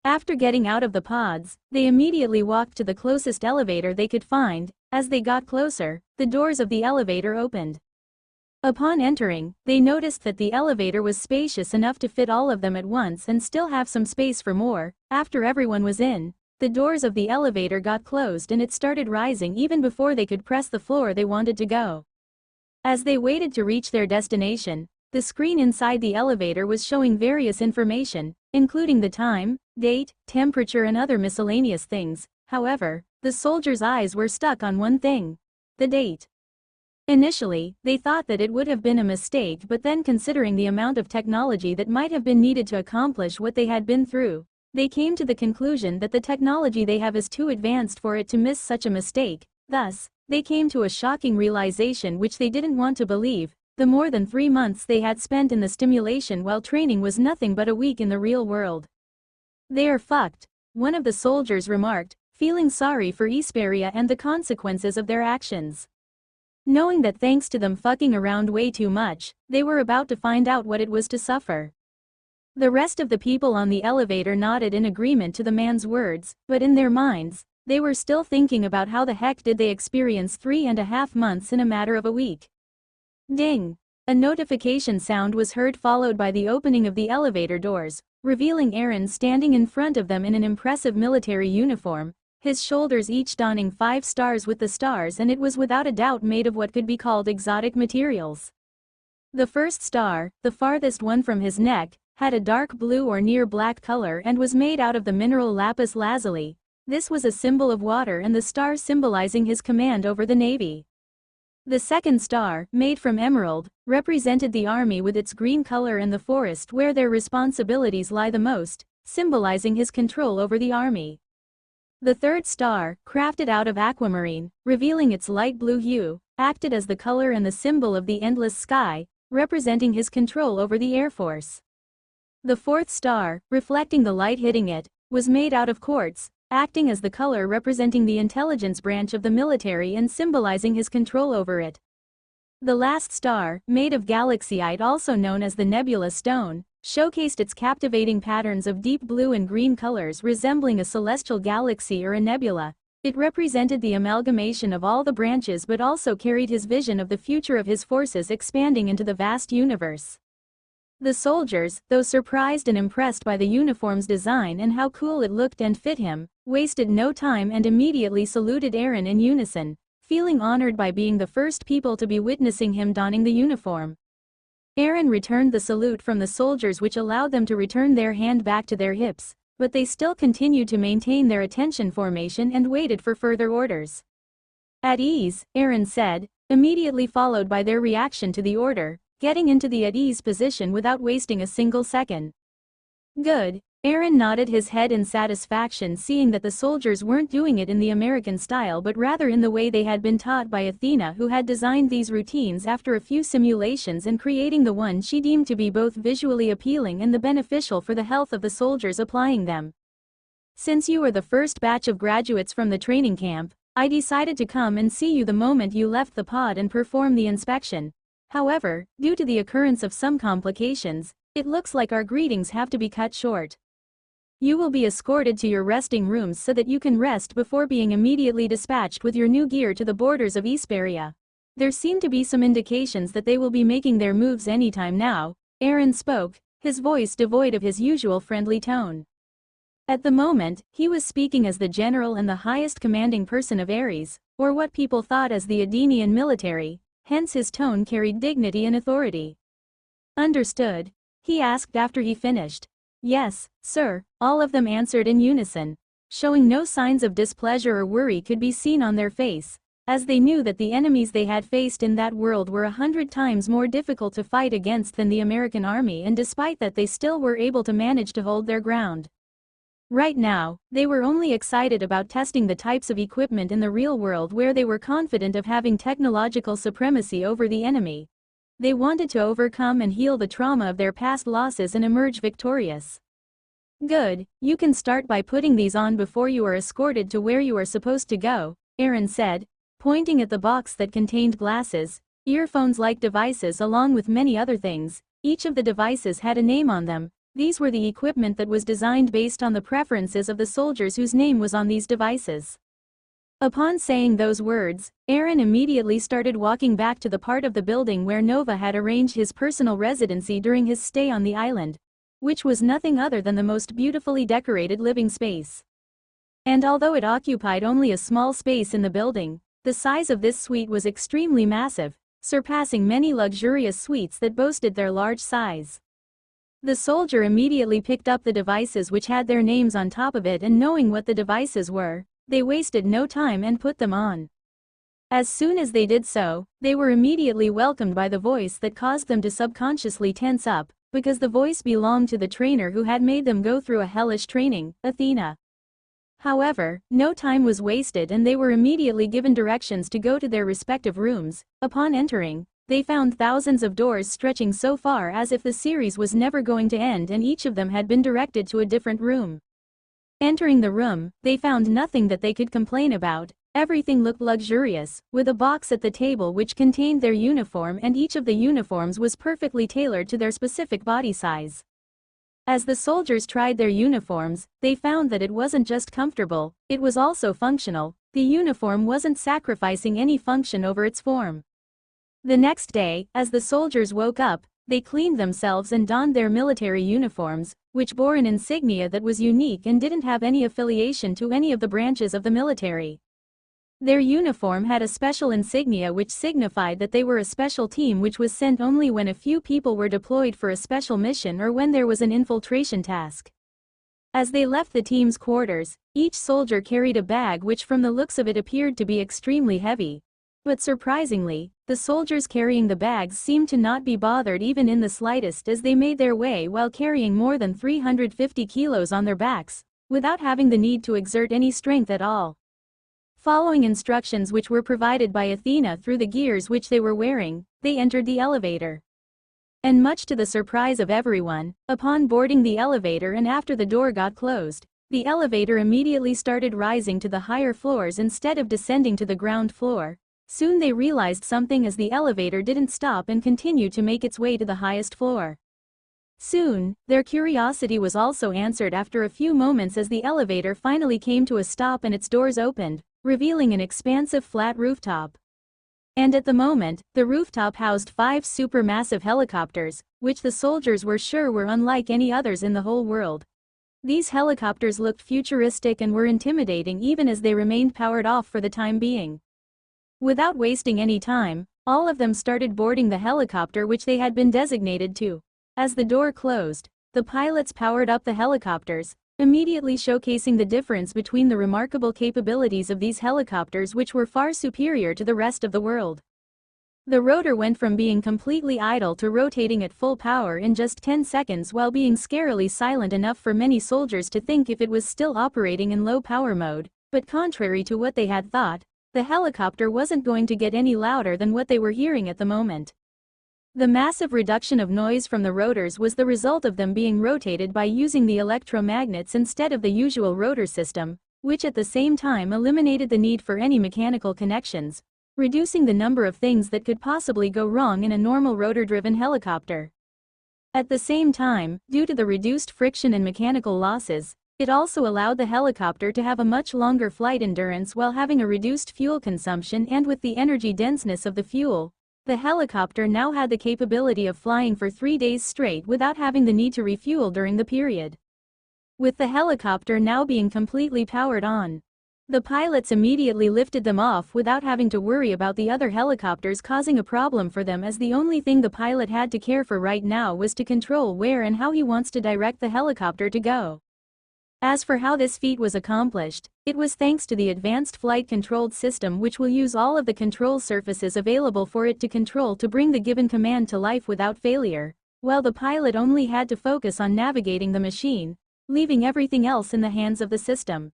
After getting out of the pods, they immediately walked to the closest elevator they could find. As they got closer, the doors of the elevator opened. Upon entering, they noticed that the elevator was spacious enough to fit all of them at once and still have some space for more. After everyone was in, the doors of the elevator got closed and it started rising even before they could press the floor they wanted to go. As they waited to reach their destination, the screen inside the elevator was showing various information, including the time, date, temperature and other miscellaneous things. However, the soldiers' eyes were stuck on one thing: the date. Initially, they thought that it would have been a mistake, but then considering the amount of technology that might have been needed to accomplish what they had been through, they came to the conclusion that the technology they have is too advanced for it to miss such a mistake. Thus, they came to a shocking realization which they didn't want to believe: the more than 3 months they had spent in the stimulation while training was nothing but a week in the real world. "They are fucked," one of the soldiers remarked, feeling sorry for Isperia and the consequences of their actions. Knowing that thanks to them fucking around way too much, they were about to find out what it was to suffer. The rest of the people on the elevator nodded in agreement to the man's words, but in their minds, they were still thinking about how the heck did they experience 3.5 months in a matter of a week. Ding! A notification sound was heard, followed by the opening of the elevator doors, revealing Aaron standing in front of them in an impressive military uniform, his shoulders each donning 5 stars with the stars, and it was without a doubt made of what could be called exotic materials. The first star, the farthest one from his neck, had a dark blue or near black color and was made out of the mineral lapis lazuli. This was a symbol of water and the star symbolizing his command over the navy. The second star, made from emerald, represented the army with its green color and the forest where their responsibilities lie the most, symbolizing his control over the army. The third star, crafted out of aquamarine, revealing its light blue hue, acted as the color and the symbol of the endless sky, representing his control over the Air Force. The fourth star, reflecting the light hitting it, was made out of quartz, acting as the color representing the intelligence branch of the military and symbolizing his control over it. The last star, made of galaxyite, also known as the nebula stone, showcased its captivating patterns of deep blue and green colors resembling a celestial galaxy or a nebula. It represented the amalgamation of all the branches but also carried his vision of the future of his forces expanding into the vast universe. The soldiers, though surprised and impressed by the uniform's design and how cool it looked and fit him, wasted no time and immediately saluted Aaron in unison, feeling honored by being the first people to be witnessing him donning the uniform. Aaron returned the salute from the soldiers, which allowed them to return their hand back to their hips, but they still continued to maintain their attention formation and waited for further orders. "At ease," Aaron said, immediately followed by their reaction to the order, getting into the at ease position without wasting a single second. "Good." Aaron nodded his head in satisfaction, seeing that the soldiers weren't doing it in the American style but rather in the way they had been taught by Athena, who had designed these routines after a few simulations and creating the one she deemed to be both visually appealing and the beneficial for the health of the soldiers applying them. "Since you are the first batch of graduates from the training camp, I decided to come and see you the moment you left the pod and perform the inspection. However, due to the occurrence of some complications, it looks like our greetings have to be cut short. You will be escorted to your resting rooms so that you can rest before being immediately dispatched with your new gear to the borders of Isperia. There seem to be some indications that they will be making their moves anytime now." Aaron spoke, his voice devoid of his usual friendly tone. At the moment, he was speaking as the general and the highest commanding person of Ares, or what people thought as the Adenian military, hence his tone carried dignity and authority. "Understood?" he asked after he finished. "Yes, sir," all of them answered in unison. Showing no signs of displeasure or worry could be seen on their face, as they knew that the enemies they had faced in that world were 100 times more difficult to fight against than the American army, and despite that they still were able to manage to hold their ground. Right now, they were only excited about testing the types of equipment in the real world where they were confident of having technological supremacy over the enemy. They wanted to overcome and heal the trauma of their past losses and emerge victorious. "Good, you can start by putting these on before you are escorted to where you are supposed to go," Aaron said, pointing at the box that contained glasses, earphones-like devices along with many other things. Each of the devices had a name on them. These were the equipment that was designed based on the preferences of the soldiers whose name was on these devices. Upon saying those words, Aaron immediately started walking back to the part of the building where Nova had arranged his personal residency during his stay on the island, which was nothing other than the most beautifully decorated living space. And although it occupied only a small space in the building, the size of this suite was extremely massive, surpassing many luxurious suites that boasted their large size. The soldier immediately picked up the devices which had their names on top of it, and knowing what the devices were, they wasted no time and put them on. As soon as they did so, they were immediately welcomed by the voice that caused them to subconsciously tense up, because the voice belonged to the trainer who had made them go through a hellish training, Athena. However, no time was wasted and they were immediately given directions to go to their respective rooms. Upon entering, they found thousands of doors stretching so far as if the series was never going to end, and each of them had been directed to a different room. Entering the room, they found nothing that they could complain about. Everything looked luxurious, with a box at the table which contained their uniform, and each of the uniforms was perfectly tailored to their specific body size. As the soldiers tried their uniforms, they found that it wasn't just comfortable, it was also functional. The uniform wasn't sacrificing any function over its form. The next day, as the soldiers woke up, they cleaned themselves and donned their military uniforms, which bore an insignia that was unique and didn't have any affiliation to any of the branches of the military. Their uniform had a special insignia which signified that they were a special team which was sent only when a few people were deployed for a special mission or when there was an infiltration task. As they left the team's quarters, each soldier carried a bag which from the looks of it appeared to be extremely heavy. But surprisingly, the soldiers carrying the bags seemed to not be bothered even in the slightest, as they made their way while carrying more than 350 kilos on their backs, without having the need to exert any strength at all. Following instructions which were provided by Athena through the gears which they were wearing, they entered the elevator. And much to the surprise of everyone, upon boarding the elevator and after the door got closed, the elevator immediately started rising to the higher floors instead of descending to the ground floor. Soon they realized something as the elevator didn't stop and continued to make its way to the highest floor. Soon, their curiosity was also answered after a few moments as the elevator finally came to a stop and its doors opened, revealing an expansive flat rooftop. And at the moment, the rooftop housed 5 supermassive helicopters, which the soldiers were sure were unlike any others in the whole world. These helicopters looked futuristic and were intimidating even as they remained powered off for the time being. Without wasting any time, all of them started boarding the helicopter which they had been designated to. As the door closed, the pilots powered up the helicopters, immediately showcasing the difference between the remarkable capabilities of these helicopters which were far superior to the rest of the world. The rotor went from being completely idle to rotating at full power in just 10 seconds while being scarily silent enough for many soldiers to think if it was still operating in low power mode, but contrary to what they had thought, the helicopter wasn't going to get any louder than what they were hearing at the moment. The massive reduction of noise from the rotors was the result of them being rotated by using the electromagnets instead of the usual rotor system, which at the same time eliminated the need for any mechanical connections, reducing the number of things that could possibly go wrong in a normal rotor-driven helicopter. At the same time, due to the reduced friction and mechanical losses, it also allowed the helicopter to have a much longer flight endurance while having a reduced fuel consumption, and with the energy denseness of the fuel, the helicopter now had the capability of flying for 3 days straight without having the need to refuel during the period. With the helicopter now being completely powered on, the pilots immediately lifted them off without having to worry about the other helicopters causing a problem for them, as the only thing the pilot had to care for right now was to control where and how he wants to direct the helicopter to go. As for how this feat was accomplished, it was thanks to the advanced flight-controlled system which will use all of the control surfaces available for it to control to bring the given command to life without failure, while the pilot only had to focus on navigating the machine, leaving everything else in the hands of the system.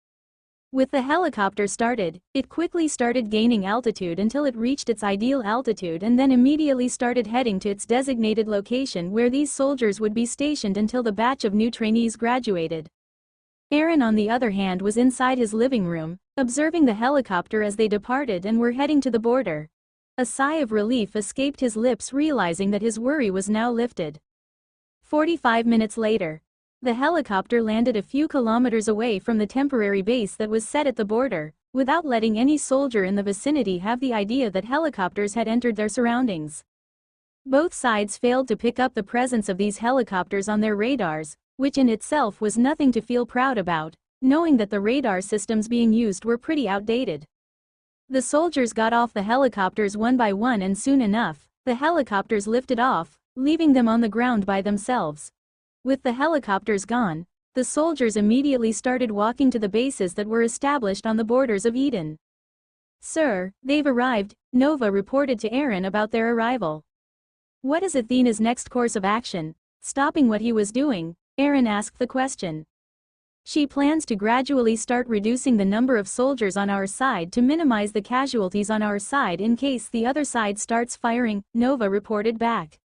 With the helicopter started, it quickly started gaining altitude until it reached its ideal altitude and then immediately started heading to its designated location where these soldiers would be stationed until the batch of new trainees graduated. Aaron, on the other hand, was inside his living room, observing the helicopter as they departed and were heading to the border. A sigh of relief escaped his lips, realizing that his worry was now lifted. 45 minutes later, The helicopter landed a few kilometers away from the temporary base that was set at the border, without letting any soldier in the vicinity have the idea that helicopters had entered their surroundings. Both sides failed to pick up the presence of these helicopters on their radars, which in itself was nothing to feel proud about, knowing that the radar systems being used were pretty outdated. The soldiers got off the helicopters one by one, and soon enough, the helicopters lifted off, leaving them on the ground by themselves. With the helicopters gone, the soldiers immediately started walking to the bases that were established on the borders of Eden. "Sir, they've arrived," Nova reported to Aaron about their arrival. "What is Athena's next course of action?" Stopping what he was doing, Aaron asked the question. "She plans to gradually start reducing the number of soldiers on our side to minimize the casualties on our side in case the other side starts firing," Nova reported back.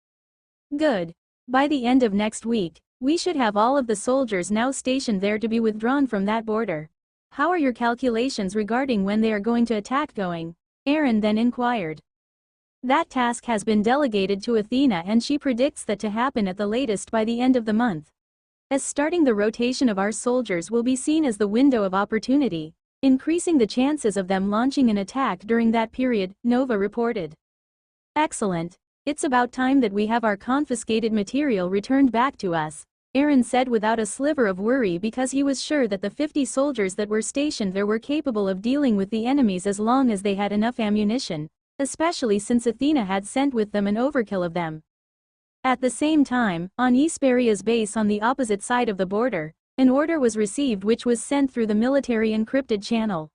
"Good. By the end of next week, we should have all of the soldiers now stationed there to be withdrawn from that border. How are your calculations regarding when they are going to attack going?" Aaron then inquired. "That task has been delegated to Athena, and she predicts that to happen at the latest by the end of the month. As starting the rotation of our soldiers will be seen as the window of opportunity, increasing the chances of them launching an attack during that period," Nova reported. "Excellent. It's about time that we have our confiscated material returned back to us," Aaron said without a sliver of worry, because he was sure that the 50 soldiers that were stationed there were capable of dealing with the enemies as long as they had enough ammunition, especially since Athena had sent with them an overkill of them. At the same time, on Esperia's base on the opposite side of the border, an order was received which was sent through the military encrypted channel.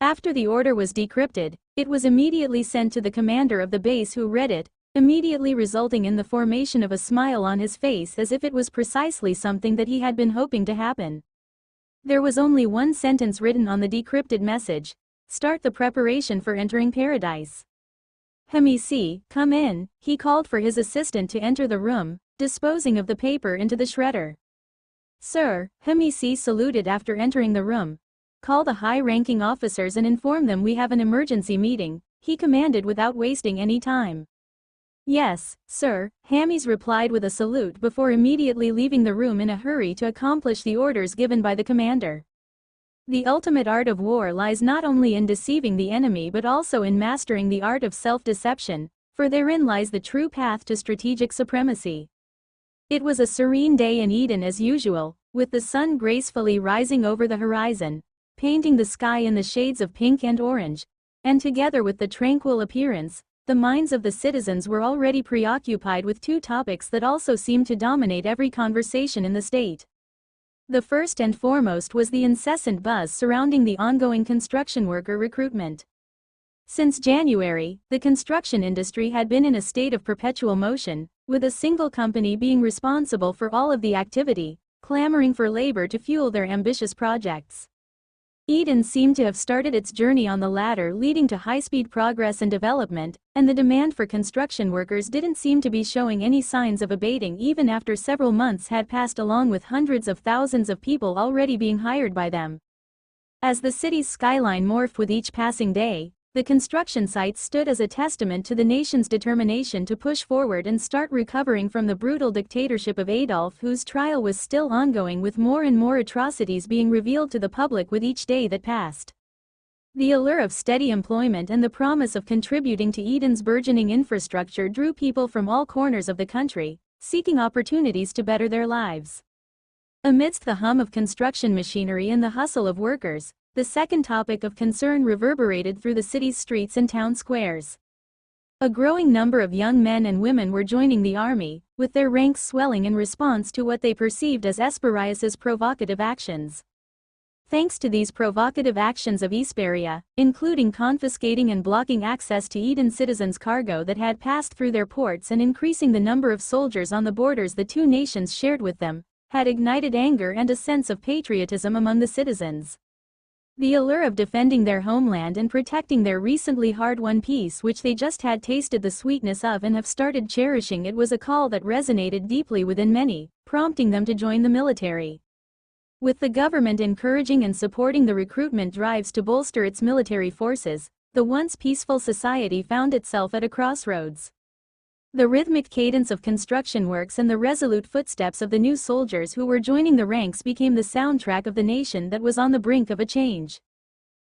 After the order was decrypted, it was immediately sent to the commander of the base, who read it, immediately resulting in the formation of a smile on his face as if it was precisely something that he had been hoping to happen. There was only one sentence written on the decrypted message: "Start the preparation for entering paradise." "Hamisi, come in," he called for his assistant to enter the room, disposing of the paper into the shredder. "Sir," Hamisi saluted after entering the room. "Call the high-ranking officers and inform them we have an emergency meeting," he commanded without wasting any time. "Yes, sir," Hamis replied with a salute before immediately leaving the room in a hurry to accomplish the orders given by the commander. The ultimate art of war lies not only in deceiving the enemy but also in mastering the art of self-deception, for therein lies the true path to strategic supremacy. It was a serene day in Eden as usual, with the sun gracefully rising over the horizon, painting the sky in the shades of pink and orange, and together with the tranquil appearance, the minds of the citizens were already preoccupied with two topics that also seemed to dominate every conversation in the state. The first and foremost was the incessant buzz surrounding the ongoing construction worker recruitment. Since January, the construction industry had been in a state of perpetual motion, with a single company being responsible for all of the activity, clamoring for labor to fuel their ambitious projects. Eden seemed to have started its journey on the ladder leading to high-speed progress and development, and the demand for construction workers didn't seem to be showing any signs of abating even after several months had passed, along with hundreds of thousands of people already being hired by them. As the city's skyline morphed with each passing day, the construction sites stood as a testament to the nation's determination to push forward and start recovering from the brutal dictatorship of Adolf, whose trial was still ongoing, with more and more atrocities being revealed to the public with each day that passed. The allure of steady employment and the promise of contributing to Eden's burgeoning infrastructure drew people from all corners of the country, seeking opportunities to better their lives. Amidst the hum of construction machinery and the hustle of workers, the second topic of concern reverberated through the city's streets and town squares. A growing number of young men and women were joining the army, with their ranks swelling in response to what they perceived as Esperia's provocative actions. Thanks to these provocative actions of Esperia, including confiscating and blocking access to Eden citizens' cargo that had passed through their ports and increasing the number of soldiers on the borders the two nations shared with them, had ignited anger and a sense of patriotism among the citizens. The allure of defending their homeland and protecting their recently hard-won peace, which they just had tasted the sweetness of and have started cherishing it, was a call that resonated deeply within many, prompting them to join the military. With the government encouraging and supporting the recruitment drives to bolster its military forces, the once peaceful society found itself at a crossroads. The rhythmic cadence of construction works and the resolute footsteps of the new soldiers who were joining the ranks became the soundtrack of the nation that was on the brink of a change.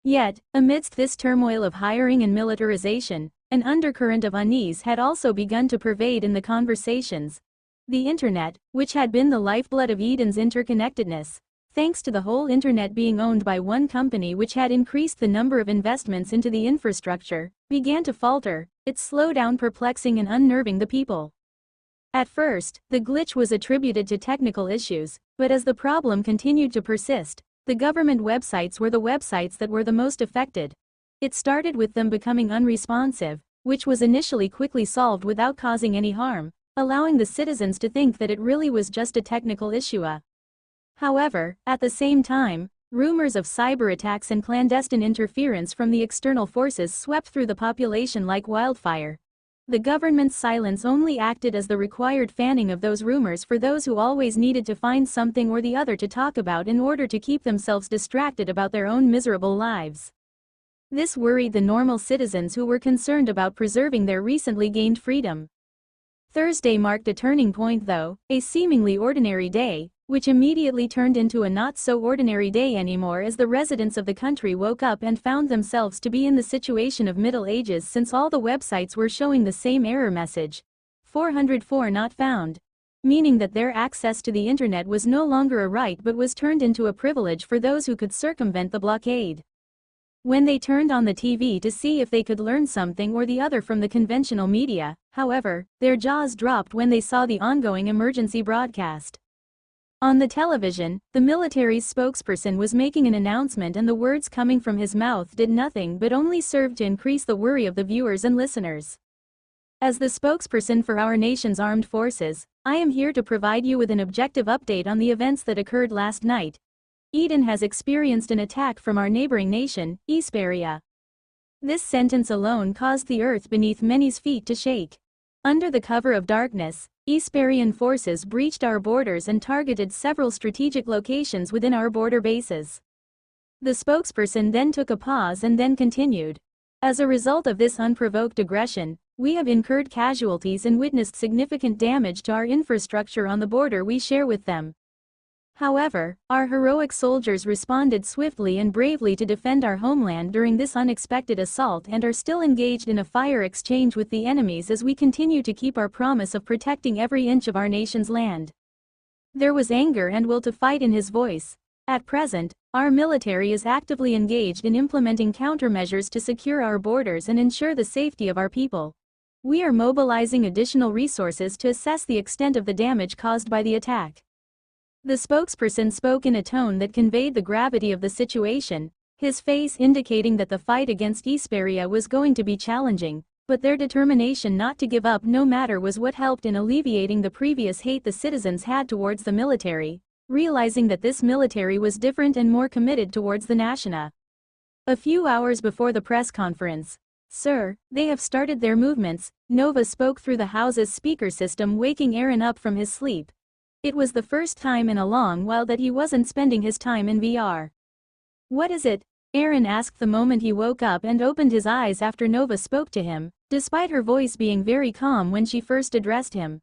Yet, amidst this turmoil of hiring and militarization, an undercurrent of unease had also begun to pervade in the conversations. The internet, which had been the lifeblood of Eden's interconnectedness, thanks to the whole internet being owned by one company which had increased the number of investments into the infrastructure, began to falter, its slowdown perplexing and unnerving the people. At first, the glitch was attributed to technical issues, but as the problem continued to persist, the government websites were the websites that were the most affected. It started with them becoming unresponsive, which was initially quickly solved without causing any harm, allowing the citizens to think that it really was just a technical issue. However, at the same time, rumors of cyber attacks and clandestine interference from the external forces swept through the population like wildfire. The government's silence only acted as the required fanning of those rumors for those who always needed to find something or the other to talk about in order to keep themselves distracted about their own miserable lives. This worried the normal citizens who were concerned about preserving their recently gained freedom. Thursday marked a turning point though, a seemingly ordinary day, which immediately turned into a not-so-ordinary day anymore as the residents of the country woke up and found themselves to be in the situation of Middle Ages since all the websites were showing the same error message. 404 not found. Meaning that their access to the internet was no longer a right but was turned into a privilege for those who could circumvent the blockade. When they turned on the TV to see if they could learn something or the other from the conventional media, however, their jaws dropped when they saw the ongoing emergency broadcast. On the television, the military's spokesperson was making an announcement and the words coming from his mouth did nothing but only serve to increase the worry of the viewers and listeners. As the spokesperson for our nation's armed forces, I am here to provide you with an objective update on the events that occurred last night. Eden has experienced an attack from our neighboring nation, Isperia. This sentence alone caused the earth beneath many's feet to shake. Under the cover of darkness, Isperian forces breached our borders and targeted several strategic locations within our border bases. The spokesperson then took a pause and then continued. As a result of this unprovoked aggression, we have incurred casualties and witnessed significant damage to our infrastructure on the border we share with them. However, our heroic soldiers responded swiftly and bravely to defend our homeland during this unexpected assault and are still engaged in a fire exchange with the enemies as we continue to keep our promise of protecting every inch of our nation's land. There was anger and will to fight in his voice. At present, our military is actively engaged in implementing countermeasures to secure our borders and ensure the safety of our people. We are mobilizing additional resources to assess the extent of the damage caused by the attack. The spokesperson spoke in a tone that conveyed the gravity of the situation, his face indicating that the fight against Isperia was going to be challenging, but their determination not to give up no matter was what helped in alleviating the previous hate the citizens had towards the military, realizing that this military was different and more committed towards the National. A few hours before the press conference, "Sir, they have started their movements," Nova spoke through the house's speaker system, waking Aaron up from his sleep. It was the first time in a long while that he wasn't spending his time in VR. "What is it?" Aaron asked the moment he woke up and opened his eyes after Nova spoke to him, despite her voice being very calm when she first addressed him.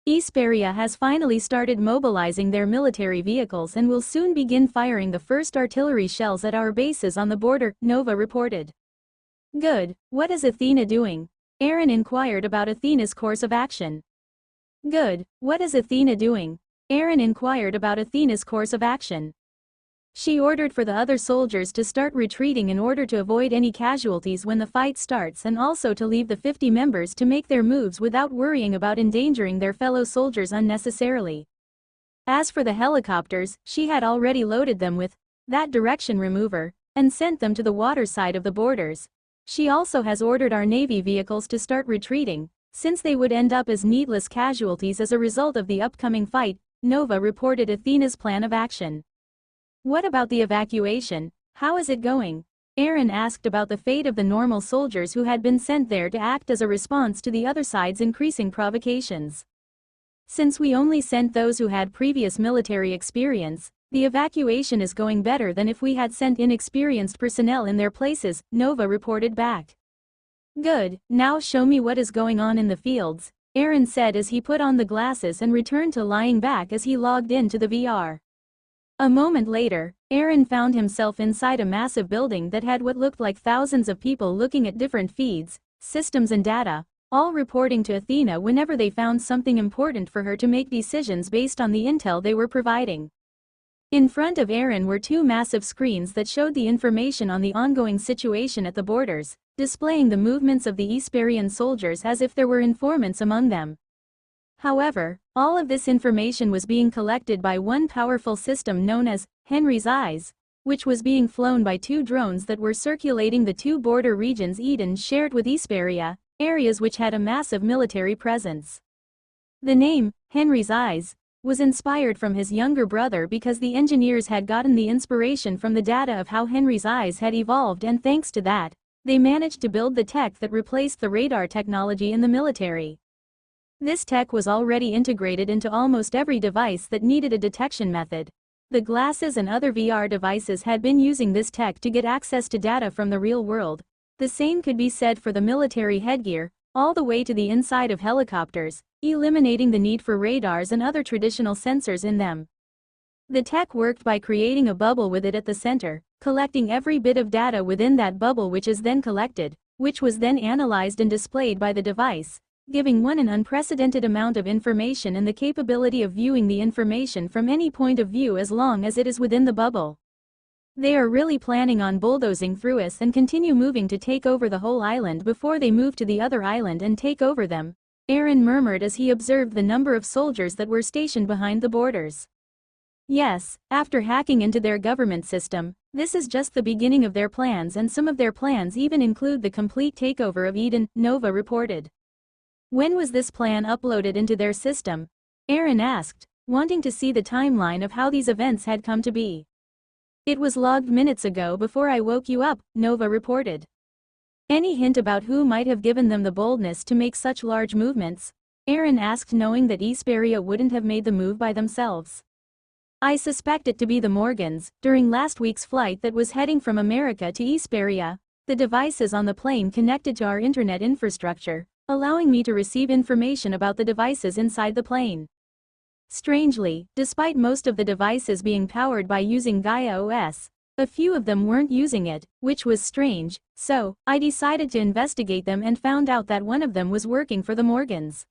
Isperia has finally started mobilizing their military vehicles and will soon begin firing the first artillery shells at our bases on the border, Nova reported. "Good, what is Athena doing?" Aaron inquired about Athena's course of action. "Good, what is Athena doing?" Aaron inquired about Athena's course of action. "She ordered for the other soldiers to start retreating in order to avoid any casualties when the fight starts and also to leave the 50 members to make their moves without worrying about endangering their fellow soldiers unnecessarily. As for the helicopters, she had already loaded them with that direction remover and sent them to the water side of the borders. She also has ordered our Navy vehicles to start retreating, since they would end up as needless casualties as a result of the upcoming fight," Nova reported Athena's plan of action. "What about the evacuation? How is it going?" Aaron asked about the fate of the normal soldiers who had been sent there to act as a response to the other side's increasing provocations. "Since we only sent those who had previous military experience, the evacuation is going better than if we had sent inexperienced personnel in their places," Nova reported back. Good, now show me what is going on in the fields, Aaron said as he put on the glasses and returned to lying back as he logged into the VR. A moment later, Aaron found himself inside a massive building that had what looked like thousands of people looking at different feeds, systems and data, all reporting to Athena whenever they found something important for her to make decisions based on the intel they were providing. In front of Aaron were two massive screens that showed the information on the ongoing situation at the borders, displaying the movements of the Esperian soldiers as if there were informants among them. However, all of this information was being collected by one powerful system known as Henry's Eyes, which was being flown by two drones that were circulating the two border regions Eden shared with Esperia, areas which had a massive military presence. The name, Henry's Eyes, was inspired from his younger brother because the engineers had gotten the inspiration from the data of how Henry's Eyes had evolved, and thanks to that, they managed to build the tech that replaced the radar technology in the military. This tech was already integrated into almost every device that needed a detection method. The glasses and other VR devices had been using this tech to get access to data from the real world. The same could be said for the military headgear, all the way to the inside of helicopters, eliminating the need for radars and other traditional sensors in them. The tech worked by creating a bubble with it at the center, collecting every bit of data within that bubble, which is then collected, which was then analyzed and displayed by the device, giving one an unprecedented amount of information and the capability of viewing the information from any point of view as long as it is within the bubble. They are really planning on bulldozing through us and continue moving to take over the whole island before they move to the other island and take over them, Aaron murmured as he observed the number of soldiers that were stationed behind the borders. Yes, after hacking into their government system, this is just the beginning of their plans, and some of their plans even include the complete takeover of Eden, Nova reported. When was this plan uploaded into their system? Aaron asked, wanting to see the timeline of how these events had come to be. It was logged minutes ago before I woke you up, Nova reported. Any hint about who might have given them the boldness to make such large movements? Aaron asked, knowing that Esperia wouldn't have made the move by themselves. I suspect it to be the Morgans. During last week's flight that was heading from America to Esperia, the devices on the plane connected to our internet infrastructure, allowing me to receive information about the devices inside the plane. Strangely, despite most of the devices being powered by using Gaia OS, a few of them weren't using it, which was strange, so I decided to investigate them and found out that one of them was working for the Morgans.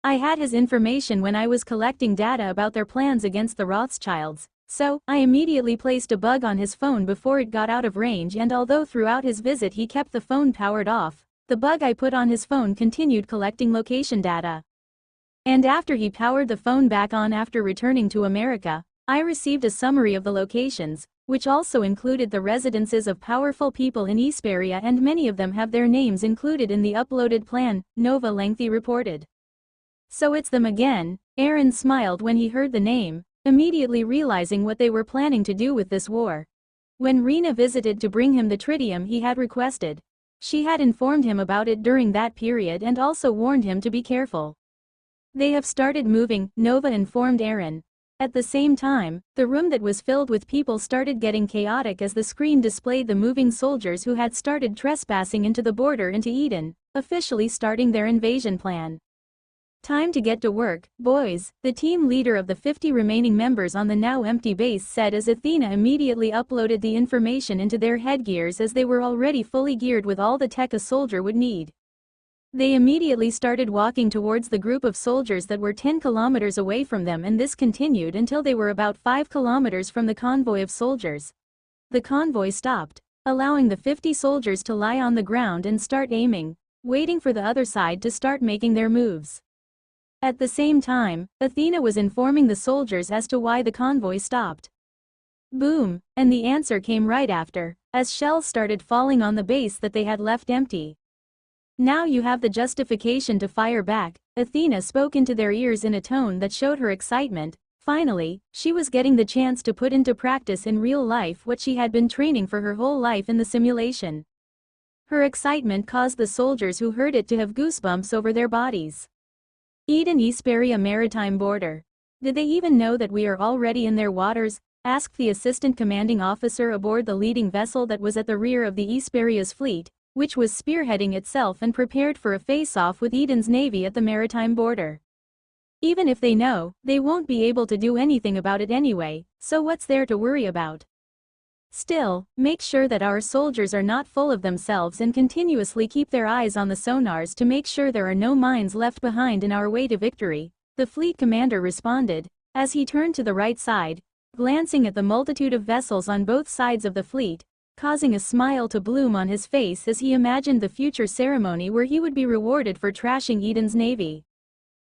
I had his information when I was collecting data about their plans against the Rothschilds, so I immediately placed a bug on his phone before it got out of range, and although throughout his visit he kept the phone powered off, the bug I put on his phone continued collecting location data. And after he powered the phone back on after returning to America, I received a summary of the locations, which also included the residences of powerful people in Esperia, and many of them have their names included in the uploaded plan, Nova lengthy reported. So it's them again, Aaron smiled when he heard the name, immediately realizing what they were planning to do with this war. When Rena visited to bring him the tritium he had requested, she had informed him about it during that period and also warned him to be careful. They have started moving, Nova informed Aaron. At the same time, the room that was filled with people started getting chaotic as the screen displayed the moving soldiers who had started trespassing into the border into Eden, officially starting their invasion plan. Time to get to work, boys, the team leader of the 50 remaining members on the now empty base said as Athena immediately uploaded the information into their headgears, as they were already fully geared with all the tech a soldier would need. They immediately started walking towards the group of soldiers that were 10 kilometers away from them, and this continued until they were about 5 kilometers from the convoy of soldiers. The convoy stopped, allowing the 50 soldiers to lie on the ground and start aiming, waiting for the other side to start making their moves. At the same time, Athena was informing the soldiers as to why the convoy stopped. Boom, and the answer came right after, as shells started falling on the base that they had left empty. Now you have the justification to fire back, Athena spoke into their ears in a tone that showed her excitement. Finally, she was getting the chance to put into practice in real life what she had been training for her whole life in the simulation. Her excitement caused the soldiers who heard it to have goosebumps over their bodies. Eden Esperia maritime border. Did they even know that we are already in their waters? Asked the assistant commanding officer aboard the leading vessel that was at the rear of the Esperia's fleet, which was spearheading itself and prepared for a face-off with Eden's navy at the maritime border. Even if they know, they won't be able to do anything about it anyway, so what's there to worry about? Still, make sure that our soldiers are not full of themselves and continuously keep their eyes on the sonars to make sure there are no mines left behind in our way to victory, the fleet commander responded, as he turned to the right side, glancing at the multitude of vessels on both sides of the fleet, causing a smile to bloom on his face as he imagined the future ceremony where he would be rewarded for trashing Eden's navy.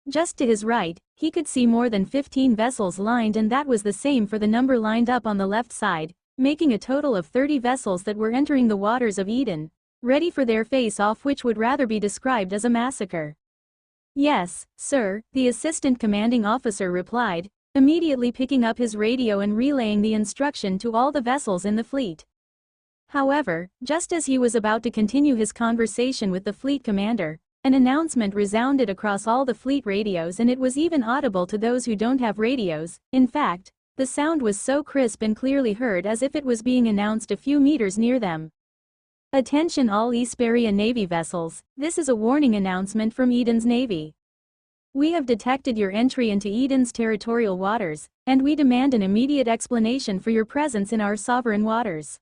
Just to his right, he could see more than 15 vessels lined, and that was the same for the number lined up on the left side, making a total of 30 vessels that were entering the waters of Eden, ready for their face-off, which would rather be described as a massacre. "Yes, sir," the assistant commanding officer replied, immediately picking up his radio and relaying the instruction to all the vessels in the fleet. However, just as he was about to continue his conversation with the fleet commander, an announcement resounded across all the fleet radios, and it was even audible to those who don't have radios. In fact, the sound was so crisp and clearly heard as if it was being announced a few meters near them. "Attention all Esperia Navy vessels, this is a warning announcement from Eden's Navy. We have detected your entry into Eden's territorial waters, and we demand an immediate explanation for your presence in our sovereign waters.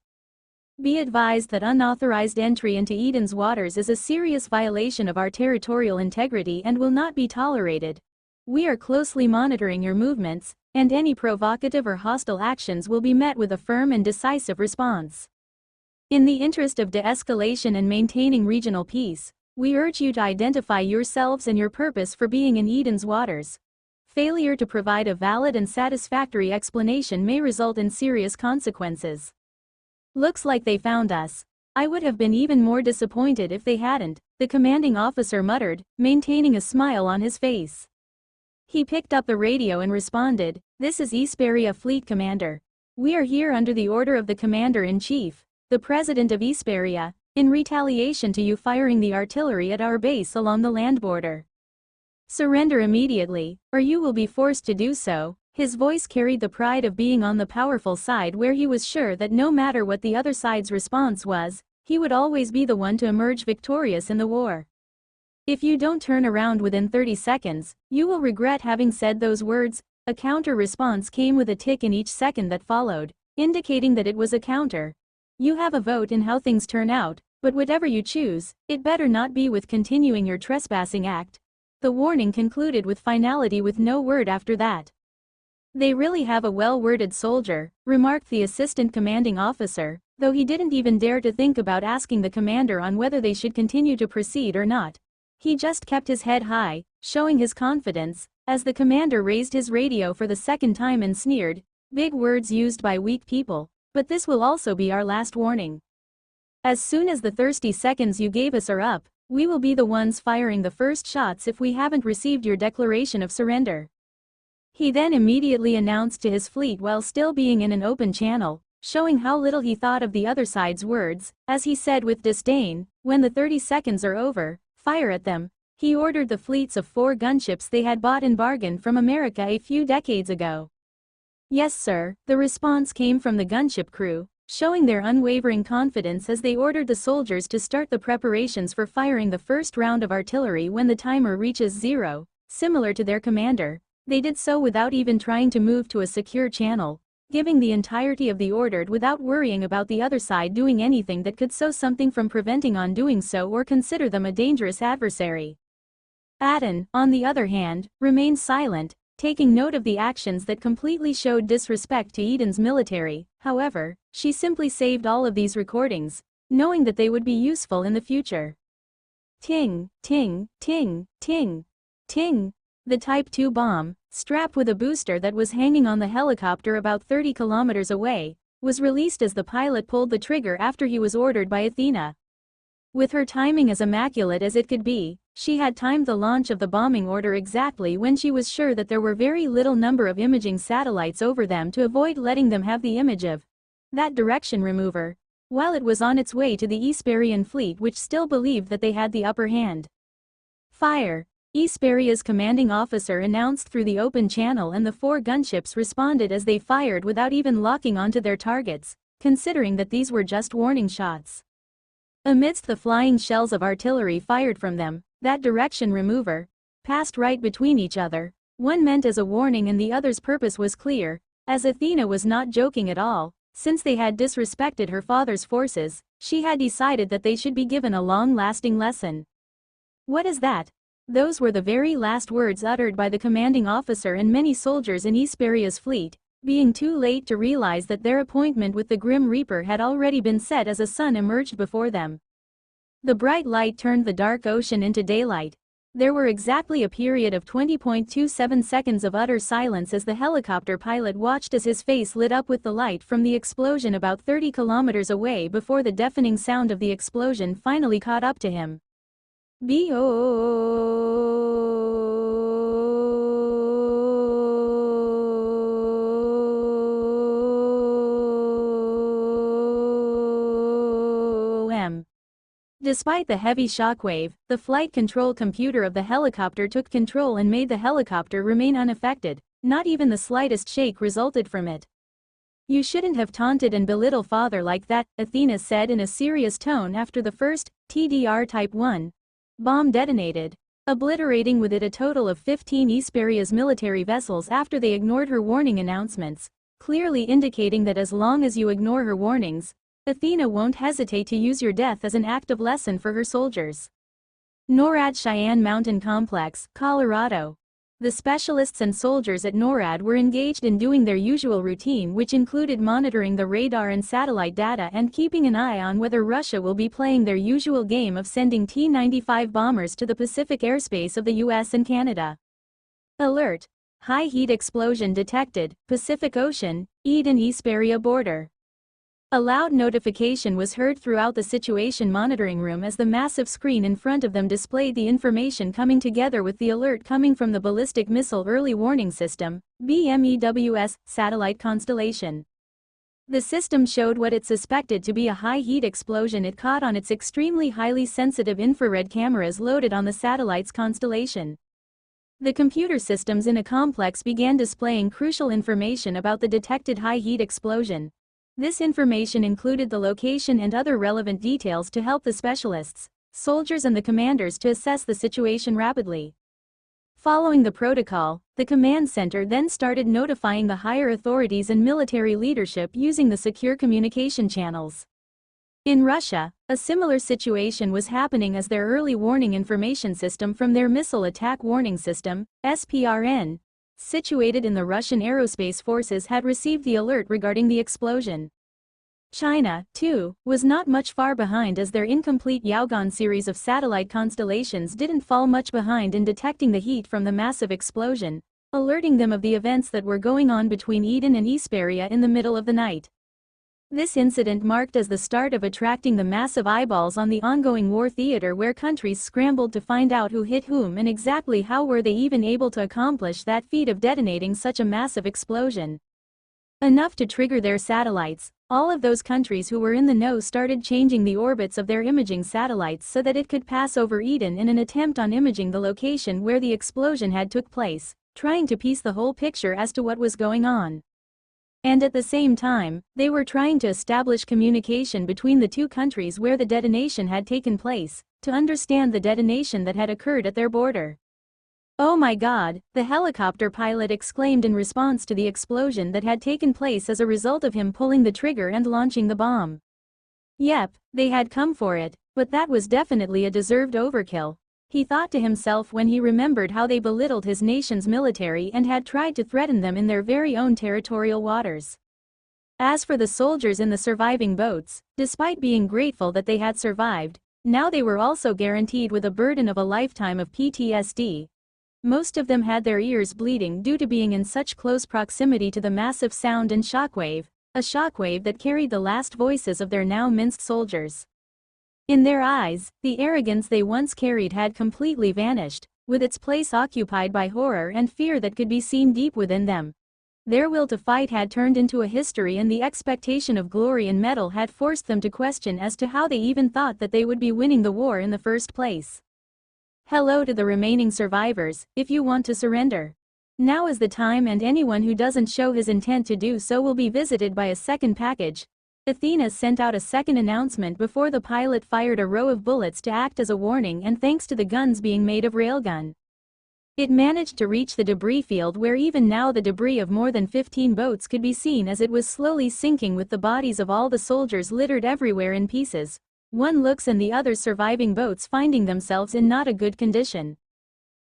Be advised that unauthorized entry into Eden's waters is a serious violation of our territorial integrity and will not be tolerated. We are closely monitoring your movements, and any provocative or hostile actions will be met with a firm and decisive response. In the interest of de-escalation and maintaining regional peace, we urge you to identify yourselves and your purpose for being in Eden's waters. Failure to provide a valid and satisfactory explanation may result in serious consequences." "Looks like they found us. I would have been even more disappointed if they hadn't," the commanding officer muttered, maintaining a smile on his face. He picked up the radio and responded, "This is Esperia Fleet Commander. We are here under the order of the Commander-in-Chief, the President of Esperia, in retaliation to you firing the artillery at our base along the land border. Surrender immediately, or you will be forced to do so." His voice carried the pride of being on the powerful side, where he was sure that no matter what the other side's response was, he would always be the one to emerge victorious in the war. "If you don't turn around within 30 seconds, you will regret having said those words." A counter-response came with a tick in each second that followed, indicating that it was a counter. "You have a vote in how things turn out, but whatever you choose, it better not be with continuing your trespassing act." The warning concluded with finality, with no word after that. "They really have a well-worded soldier," remarked the assistant commanding officer, though he didn't even dare to think about asking the commander on whether they should continue to proceed or not. He just kept his head high, showing his confidence, as the commander raised his radio for the second time and sneered, "Big words used by weak people, but this will also be our last warning. As soon as the 30 seconds you gave us are up, we will be the ones firing the first shots if we haven't received your declaration of surrender." He then immediately announced to his fleet while still being in an open channel, showing how little he thought of the other side's words, as he said with disdain, "When the 30 seconds are over, fire at them." He ordered the fleets of 4 gunships they had bought in bargain from America a few decades ago. "Yes, sir," the response came from the gunship crew, showing their unwavering confidence as they ordered the soldiers to start the preparations for firing the first round of artillery when the timer reaches 0, similar to their commander. They did so without even trying to move to a secure channel, giving the entirety of the ordered without worrying about the other side doing anything that could so something from preventing on doing so or consider them a dangerous adversary. Aden, on the other hand, remained silent, taking note of the actions that completely showed disrespect to Eden's military. However, she simply saved all of these recordings, knowing that they would be useful in the future. Ting, ting, ting, ting, ting. The Type 2 bomb, strapped with a booster that was hanging on the helicopter about 30 kilometers away, was released as the pilot pulled the trigger after he was ordered by Athena. With her timing as immaculate as it could be, she had timed the launch of the bombing order exactly when she was sure that there were very little number of imaging satellites over them to avoid letting them have the image of that direction remover, while it was on its way to the Esperian fleet, which still believed that they had the upper hand. "Fire!" Esperia's commanding officer announced through the open channel, and the 4 gunships responded as they fired without even locking onto their targets, considering that these were just warning shots. Amidst the flying shells of artillery fired from them, that direction remover passed right between each other. One meant as a warning and the other's purpose was clear, as Athena was not joking at all. Since they had disrespected her father's forces, she had decided that they should be given a long-lasting lesson. What is that? Those were the very last words uttered by the commanding officer and many soldiers in Hesperia's fleet, being too late to realize that their appointment with the Grim Reaper had already been set as a sun emerged before them. The bright light turned the dark ocean into daylight. There were exactly a period of 20.27 seconds of utter silence as the helicopter pilot watched as his face lit up with the light from the explosion about 30 kilometers away before the deafening sound of the explosion finally caught up to him. BOOM! Despite the heavy shockwave, the flight control computer of the helicopter took control and made the helicopter remain unaffected. Not even the slightest shake resulted from it. "You shouldn't have taunted and belittled father like that," Athena said in a serious tone after the first TDR Type 1 bomb detonated, obliterating with it a total of 15 Hesperia's military vessels after they ignored her warning announcements, clearly indicating that as long as you ignore her warnings, Athena won't hesitate to use your death as an act of lesson for her soldiers. NORAD Cheyenne Mountain Complex, Colorado. The specialists and soldiers at NORAD were engaged in doing their usual routine, which included monitoring the radar and satellite data and keeping an eye on whether Russia will be playing their usual game of sending T-95 bombers to the Pacific airspace of the US and Canada. Alert! High heat explosion detected, Pacific Ocean, Eden-Hesperia border. A loud notification was heard throughout the situation monitoring room as the massive screen in front of them displayed the information coming together with the alert coming from the Ballistic Missile Early Warning System, BMEWS, satellite constellation. The system showed what it suspected to be a high-heat explosion it caught on its extremely highly sensitive infrared cameras loaded on the satellite's constellation. The computer systems in a complex began displaying crucial information about the detected high-heat explosion. This information included the location and other relevant details to help the specialists, soldiers and the commanders to assess the situation rapidly. Following the protocol, the command center then started notifying the higher authorities and military leadership using the secure communication channels. In Russia, a similar situation was happening as their early warning information system from their Missile Attack Warning System, SPRN, situated in the Russian Aerospace Forces had received the alert regarding the explosion. China, too, was not much far behind as their incomplete Yaogan series of satellite constellations didn't fall much behind in detecting the heat from the massive explosion, alerting them of the events that were going on between Eden and Hesperia in the middle of the night. This incident marked as the start of attracting the massive eyeballs on the ongoing war theater where countries scrambled to find out who hit whom and exactly how were they even able to accomplish that feat of detonating such a massive explosion. Enough to trigger their satellites, all of those countries who were in the know started changing the orbits of their imaging satellites so that it could pass over Eden in an attempt on imaging the location where the explosion had took place, trying to piece the whole picture as to what was going on. And at the same time, they were trying to establish communication between the two countries where the detonation had taken place, to understand the detonation that had occurred at their border. "Oh my God," the helicopter pilot exclaimed in response to the explosion that had taken place as a result of him pulling the trigger and launching the bomb. Yep, they had come for it, but that was definitely a deserved overkill, he thought to himself when he remembered how they belittled his nation's military and had tried to threaten them in their very own territorial waters. As for the soldiers in the surviving boats, despite being grateful that they had survived, now they were also guaranteed with a burden of a lifetime of PTSD. Most of them had their ears bleeding due to being in such close proximity to the massive sound and shockwave, a shockwave that carried the last voices of their now minced soldiers. In their eyes, the arrogance they once carried had completely vanished, with its place occupied by horror and fear that could be seen deep within them. Their will to fight had turned into a history and the expectation of glory and medal had forced them to question as to how they even thought that they would be winning the war in the first place. Hello to the remaining survivors, if you want to surrender. Now is the time and anyone who doesn't show his intent to do so will be visited by a second package. Athena sent out a second announcement before the pilot fired a row of bullets to act as a warning, and thanks to the guns being made of railgun, it managed to reach the debris field, where even now the debris of more than 15 boats could be seen as it was slowly sinking, with the bodies of all the soldiers littered everywhere in pieces. One looks and the other surviving boats finding themselves in not a good condition.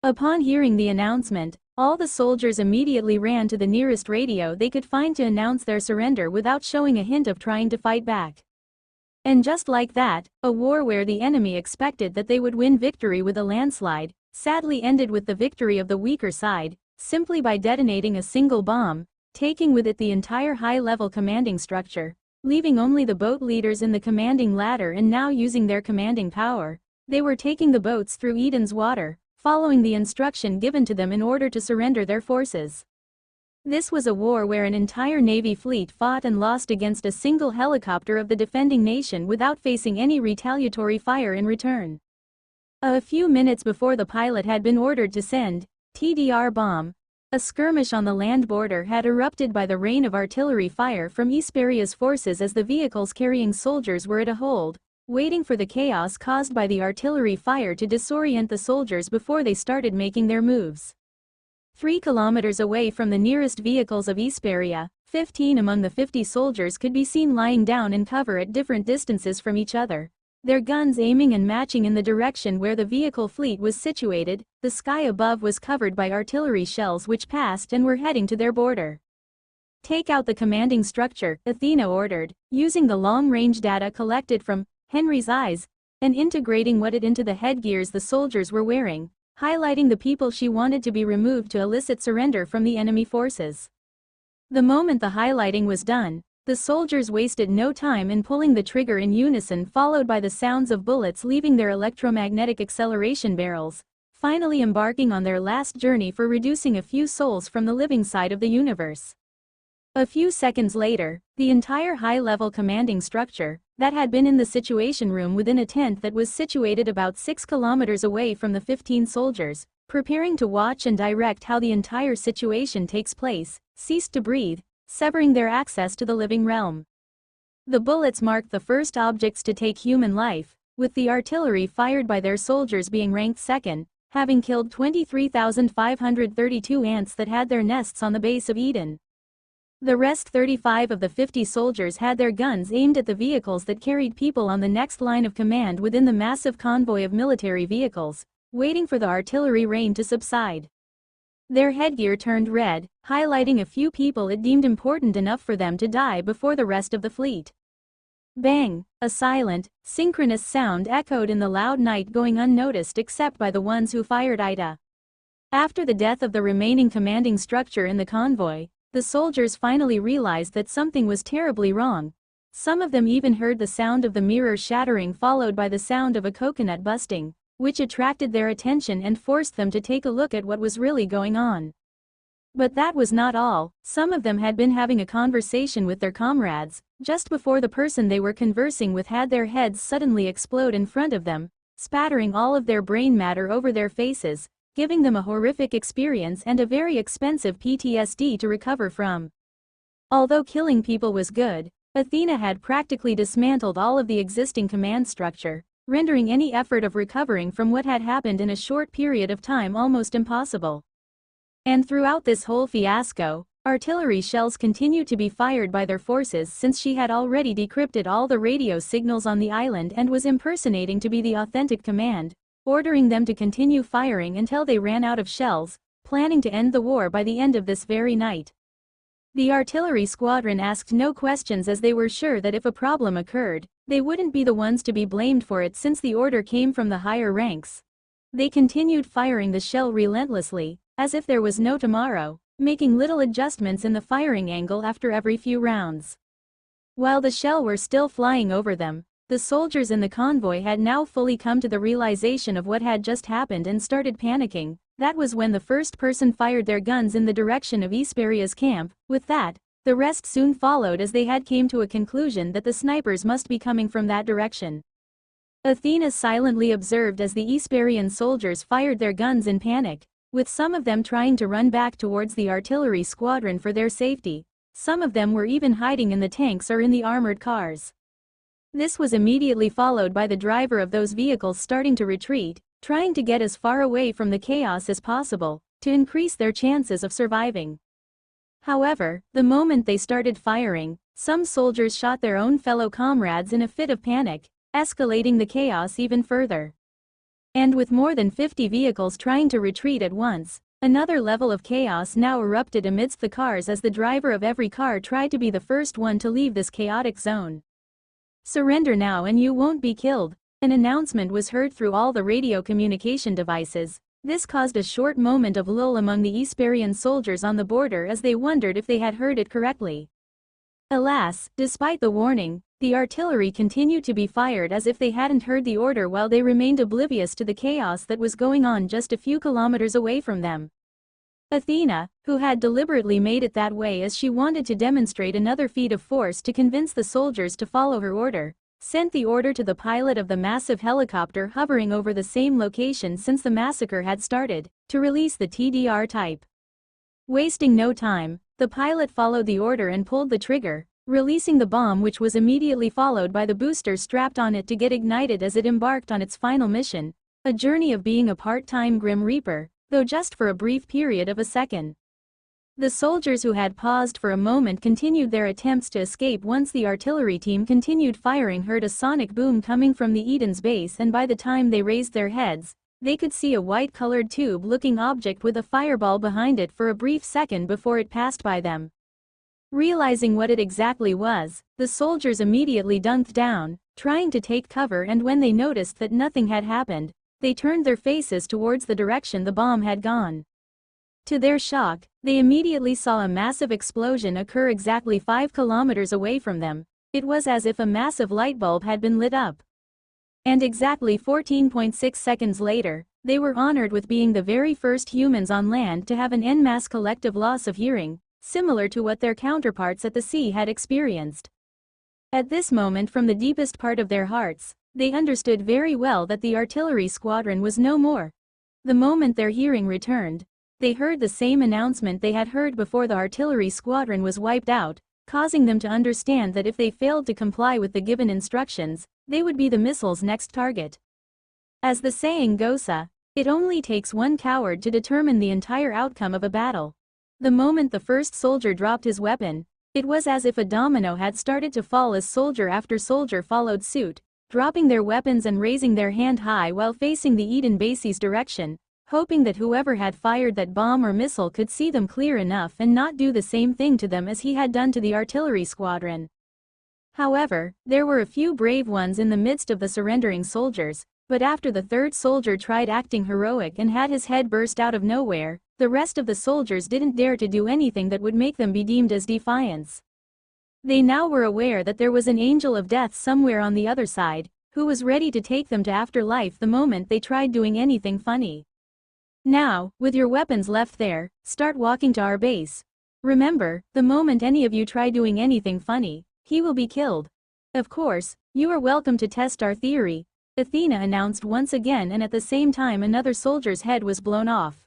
Upon hearing the announcement, all the soldiers immediately ran to the nearest radio they could find to announce their surrender without showing a hint of trying to fight back. And just like that, a war where the enemy expected that they would win victory with a landslide, sadly ended with the victory of the weaker side, simply by detonating a single bomb, taking with it the entire high-level commanding structure, leaving only the boat leaders in the commanding ladder. And now, using their commanding power, they were taking the boats through Eden's water, following the instruction given to them in order to surrender their forces. This was a war where an entire navy fleet fought and lost against a single helicopter of the defending nation without facing any retaliatory fire in return. A few minutes before the pilot had been ordered to send TDR bomb, a skirmish on the land border had erupted by the rain of artillery fire from Esperia's forces as the vehicles carrying soldiers were at a hold, waiting for the chaos caused by the artillery fire to disorient the soldiers before they started making their moves. 3 kilometers away from the nearest vehicles of Esperia, 15 among the 50 soldiers could be seen lying down in cover at different distances from each other, their guns aiming and matching in the direction where the vehicle fleet was situated. The sky above was covered by artillery shells which passed and were heading to their border. "Take out the commanding structure," Athena ordered, using the long-range data collected from Henry's eyes, and integrating what it into the headgears the soldiers were wearing, highlighting the people she wanted to be removed to elicit surrender from the enemy forces. The moment the highlighting was done, the soldiers wasted no time in pulling the trigger in unison, followed by the sounds of bullets leaving their electromagnetic acceleration barrels, finally embarking on their last journey for reducing a few souls from the living side of the universe. A few seconds later, the entire high-level commanding structure, that had been in the Situation Room within a tent that was situated about 6 kilometers away from the 15 soldiers, preparing to watch and direct how the entire situation takes place, ceased to breathe, severing their access to the living realm. The bullets marked the first objects to take human life, with the artillery fired by their soldiers being ranked second, having killed 23,532 ants that had their nests on the base of Eden. The rest 35 of the 50 soldiers had their guns aimed at the vehicles that carried people on the next line of command within the massive convoy of military vehicles, waiting for the artillery rain to subside. Their headgear turned red, highlighting a few people it deemed important enough for them to die before the rest of the fleet. Bang! A silent, synchronous sound echoed in the loud night, going unnoticed except by the ones who fired Ida. After the death of the remaining commanding structure in the convoy, the soldiers finally realized that something was terribly wrong. Some of them even heard the sound of the mirror shattering, followed by the sound of a coconut busting, which attracted their attention and forced them to take a look at what was really going on. But that was not all. Some of them had been having a conversation with their comrades, just before the person they were conversing with had their heads suddenly explode in front of them, spattering all of their brain matter over their faces, giving them a horrific experience and a very expensive PTSD to recover from. Although killing people was good, Athena had practically dismantled all of the existing command structure, rendering any effort of recovering from what had happened in a short period of time almost impossible. And throughout this whole fiasco, artillery shells continued to be fired by their forces, since she had already decrypted all the radio signals on the island and was impersonating to be the authentic command, ordering them to continue firing until they ran out of shells, planning to end the war by the end of this very night. The artillery squadron asked no questions, as they were sure that if a problem occurred, they wouldn't be the ones to be blamed for it, since the order came from the higher ranks. They continued firing the shell relentlessly, as if there was no tomorrow, making little adjustments in the firing angle after every few rounds. While the shell were still flying over them, the soldiers in the convoy had now fully come to the realization of what had just happened and started panicking. That was when the first person fired their guns in the direction of Esperia's camp. With that, the rest soon followed, as they had came to a conclusion that the snipers must be coming from that direction. Athena silently observed as the Esperian soldiers fired their guns in panic, with some of them trying to run back towards the artillery squadron for their safety, some of them were even hiding in the tanks or in the armored cars. This was immediately followed by the driver of those vehicles starting to retreat, trying to get as far away from the chaos as possible, to increase their chances of surviving. However, the moment they started firing, some soldiers shot their own fellow comrades in a fit of panic, escalating the chaos even further. And with more than 50 vehicles trying to retreat at once, another level of chaos now erupted amidst the cars as the driver of every car tried to be the first one to leave this chaotic zone. "Surrender now and you won't be killed," an announcement was heard through all the radio communication devices. This caused a short moment of lull among the Esperian soldiers on the border as they wondered if they had heard it correctly. Alas, despite the warning, the artillery continued to be fired as if they hadn't heard the order while they remained oblivious to the chaos that was going on just a few kilometers away from them. Athena, who had deliberately made it that way as she wanted to demonstrate another feat of force to convince the soldiers to follow her order, sent the order to the pilot of the massive helicopter hovering over the same location since the massacre had started, to release the TDR type. Wasting no time, the pilot followed the order and pulled the trigger, releasing the bomb, which was immediately followed by the booster strapped on it to get ignited as it embarked on its final mission, a journey of being a part-time Grim Reaper, though just for a brief period of a second. The soldiers who had paused for a moment continued their attempts to escape once the artillery team continued firing heard a sonic boom coming from the Eden's base, and by the time they raised their heads, they could see a white-colored tube-looking object with a fireball behind it for a brief second before it passed by them. Realizing what it exactly was, the soldiers immediately dunked down, trying to take cover, and when they noticed that nothing had happened, they turned their faces towards the direction the bomb had gone. To their shock, they immediately saw a massive explosion occur exactly 5 kilometers away from them. It was as if a massive light bulb had been lit up. And exactly 14.6 seconds later, they were honored with being the very first humans on land to have an en masse collective loss of hearing, similar to what their counterparts at the sea had experienced. At this moment, from the deepest part of their hearts, they understood very well that the artillery squadron was no more. The moment their hearing returned, they heard the same announcement they had heard before: the artillery squadron was wiped out, causing them to understand that if they failed to comply with the given instructions, they would be the missile's next target. As the saying goes, it only takes one coward to determine the entire outcome of a battle. The moment the first soldier dropped his weapon, it was as if a domino had started to fall as soldier after soldier followed suit, dropping their weapons and raising their hand high while facing the Eden base's direction, hoping that whoever had fired that bomb or missile could see them clear enough and not do the same thing to them as he had done to the artillery squadron. However, there were a few brave ones in the midst of the surrendering soldiers, but after the third soldier tried acting heroic and had his head burst out of nowhere, the rest of the soldiers didn't dare to do anything that would make them be deemed as defiance. They now were aware that there was an angel of death somewhere on the other side, who was ready to take them to afterlife the moment they tried doing anything funny. "Now, with your weapons left there, start walking to our base. Remember, the moment any of you try doing anything funny, he will be killed. Of course, you are welcome to test our theory," Athena announced once again, and at the same time another soldier's head was blown off.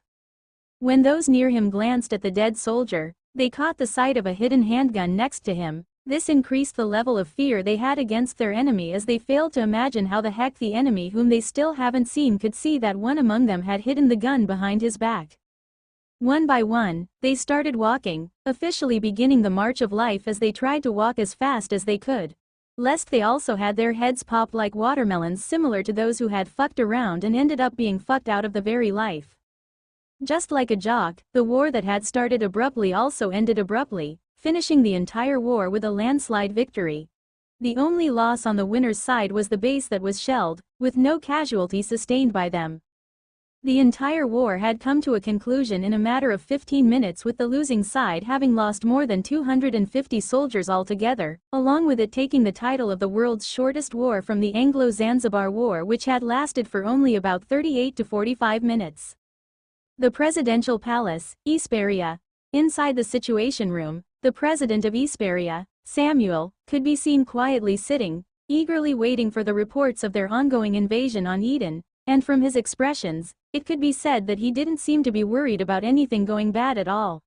When those near him glanced at the dead soldier, they caught the sight of a hidden handgun next to him. This increased the level of fear they had against their enemy, as they failed to imagine how the heck the enemy whom they still haven't seen could see that one among them had hidden the gun behind his back. One by one, they started walking, officially beginning the march of life as they tried to walk as fast as they could, lest they also had their heads pop like watermelons, similar to those who had fucked around and ended up being fucked out of the very life. Just like a jock, the war that had started abruptly also ended abruptly, finishing the entire war with a landslide victory. The only loss on the winner's side was the base that was shelled, with no casualties sustained by them. The entire war had come to a conclusion in a matter of 15 minutes, with the losing side having lost more than 250 soldiers altogether, along with it taking the title of the world's shortest war from the Anglo-Zanzibar War, which had lasted for only about 38 to 45 minutes. The presidential palace, Esperia. Inside the Situation Room, the president of Esperia, Samuel, could be seen quietly sitting, eagerly waiting for the reports of their ongoing invasion on Eden, and from his expressions, it could be said that he didn't seem to be worried about anything going bad at all.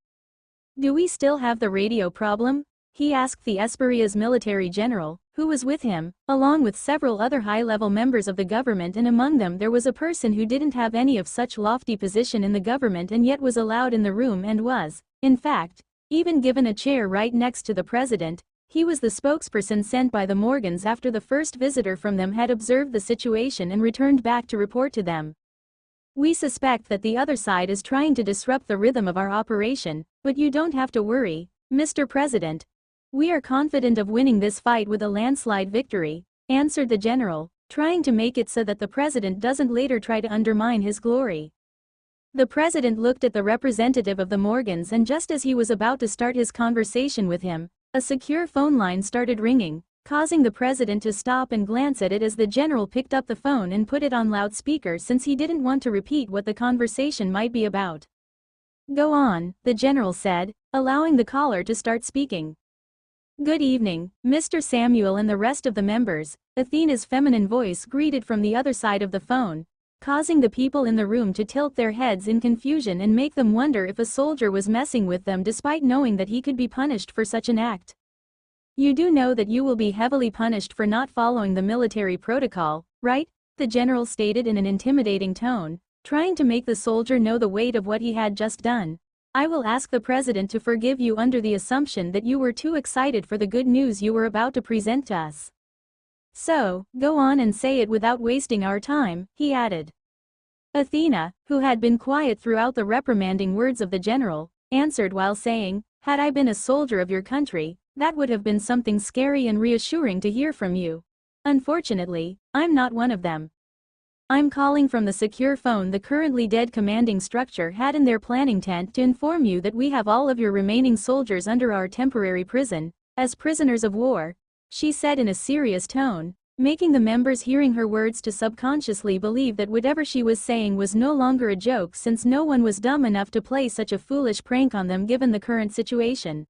Do we still have the radio problem? He asked the Esperia's military general, who was with him, along with several other high-level members of the government, and among them there was a person who didn't have any of such lofty position in the government and yet was allowed in the room and was, in fact, even given a chair right next to the president. He was the spokesperson sent by the Morgans after the first visitor from them had observed the situation and returned back to report to them. We suspect that the other side is trying to disrupt the rhythm of our operation, but you don't have to worry, Mr. President. We are confident of winning this fight with a landslide victory, answered the general, trying to make it so that the president doesn't later try to undermine his glory. The president looked at the representative of the Morgans, and just as he was about to start his conversation with him, a secure phone line started ringing, causing the president to stop and glance at it as the general picked up the phone and put it on loudspeaker since he didn't want to repeat what the conversation might be about. Go on, the general said, allowing the caller to start speaking. Good evening, Mr. Samuel and the rest of the members, Athena's feminine voice greeted from the other side of the phone, causing the people in the room to tilt their heads in confusion and make them wonder if a soldier was messing with them despite knowing that he could be punished for such an act. You do know that you will be heavily punished for not following the military protocol, right? The general stated in an intimidating tone, trying to make the soldier know the weight of what he had just done. I will ask the president to forgive you under the assumption that you were too excited for the good news you were about to present to us. So, go on and say it without wasting our time, he added. Athena, who had been quiet throughout the reprimanding words of the general, answered while saying, had I been a soldier of your country, that would have been something scary and reassuring to hear from you. Unfortunately, I'm not one of them. I'm calling from the secure phone the currently dead commanding structure had in their planning tent to inform you that we have all of your remaining soldiers under our temporary prison, as prisoners of war, she said in a serious tone, making the members hearing her words to subconsciously believe that whatever she was saying was no longer a joke since no one was dumb enough to play such a foolish prank on them given the current situation.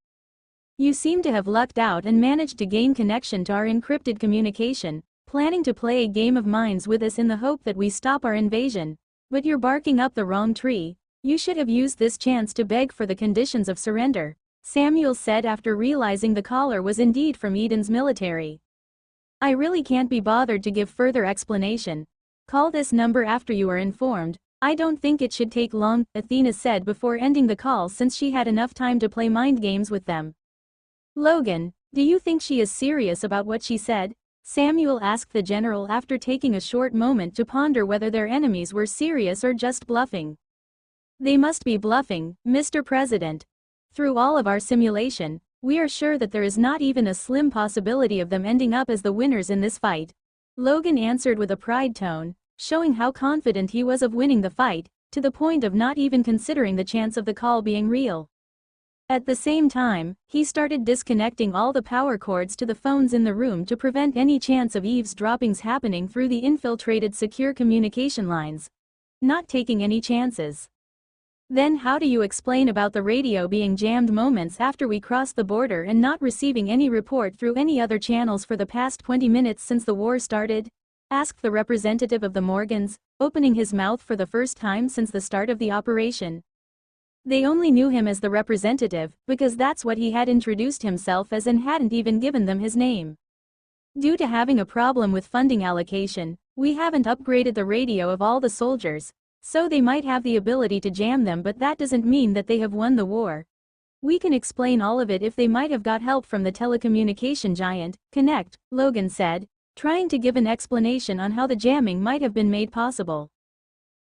You seem to have lucked out and managed to gain connection to our encrypted communication, planning to play a game of minds with us in the hope that we stop our invasion. But you're barking up the wrong tree. You should have used this chance to beg for the conditions of surrender, Samuel said after realizing the caller was indeed from Eden's military. I really can't be bothered to give further explanation. Call this number after you are informed. I don't think it should take long, Athena said before ending the call since she had enough time to play mind games with them. Logan, do you think she is serious about what she said? Samuel asked the general after taking a short moment to ponder whether their enemies were serious or just bluffing. They must be bluffing, Mr. President. Through all of our simulation, we are sure that there is not even a slim possibility of them ending up as the winners in this fight. Logan answered with a pride tone, showing how confident he was of winning the fight, to the point of not even considering the chance of the call being real. At the same time, he started disconnecting all the power cords to the phones in the room to prevent any chance of eavesdroppings happening through the infiltrated secure communication lines. Not taking any chances. Then how do you explain about the radio being jammed moments after we crossed the border and not receiving any report through any other channels for the past 20 minutes since the war started? Asked the representative of the Morgans, opening his mouth for the first time since the start of the operation. They only knew him as the representative because that's what he had introduced himself as and hadn't even given them his name. Due to having a problem with funding allocation, we haven't upgraded the radio of all the soldiers, so they might have the ability to jam them, but that doesn't mean that they have won the war. We can explain all of it if they might have got help from the telecommunication giant, Connect, Logan said, trying to give an explanation on how the jamming might have been made possible.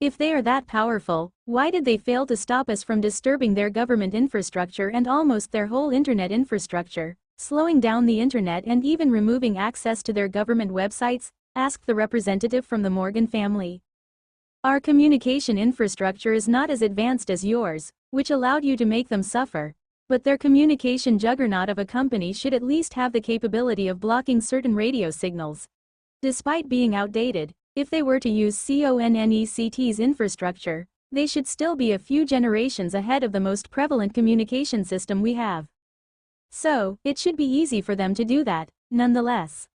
If they are that powerful, why did they fail to stop us from disturbing their government infrastructure and almost their whole internet infrastructure, slowing down the internet and even removing access to their government websites? Asked the representative from the Morgan family. Our communication infrastructure is not as advanced as yours, which allowed you to make them suffer, but their communication juggernaut of a company should at least have the capability of blocking certain radio signals. Despite being outdated, if they were to use CONNECT's infrastructure, they should still be a few generations ahead of the most prevalent communication system we have. So, it should be easy for them to do that, nonetheless.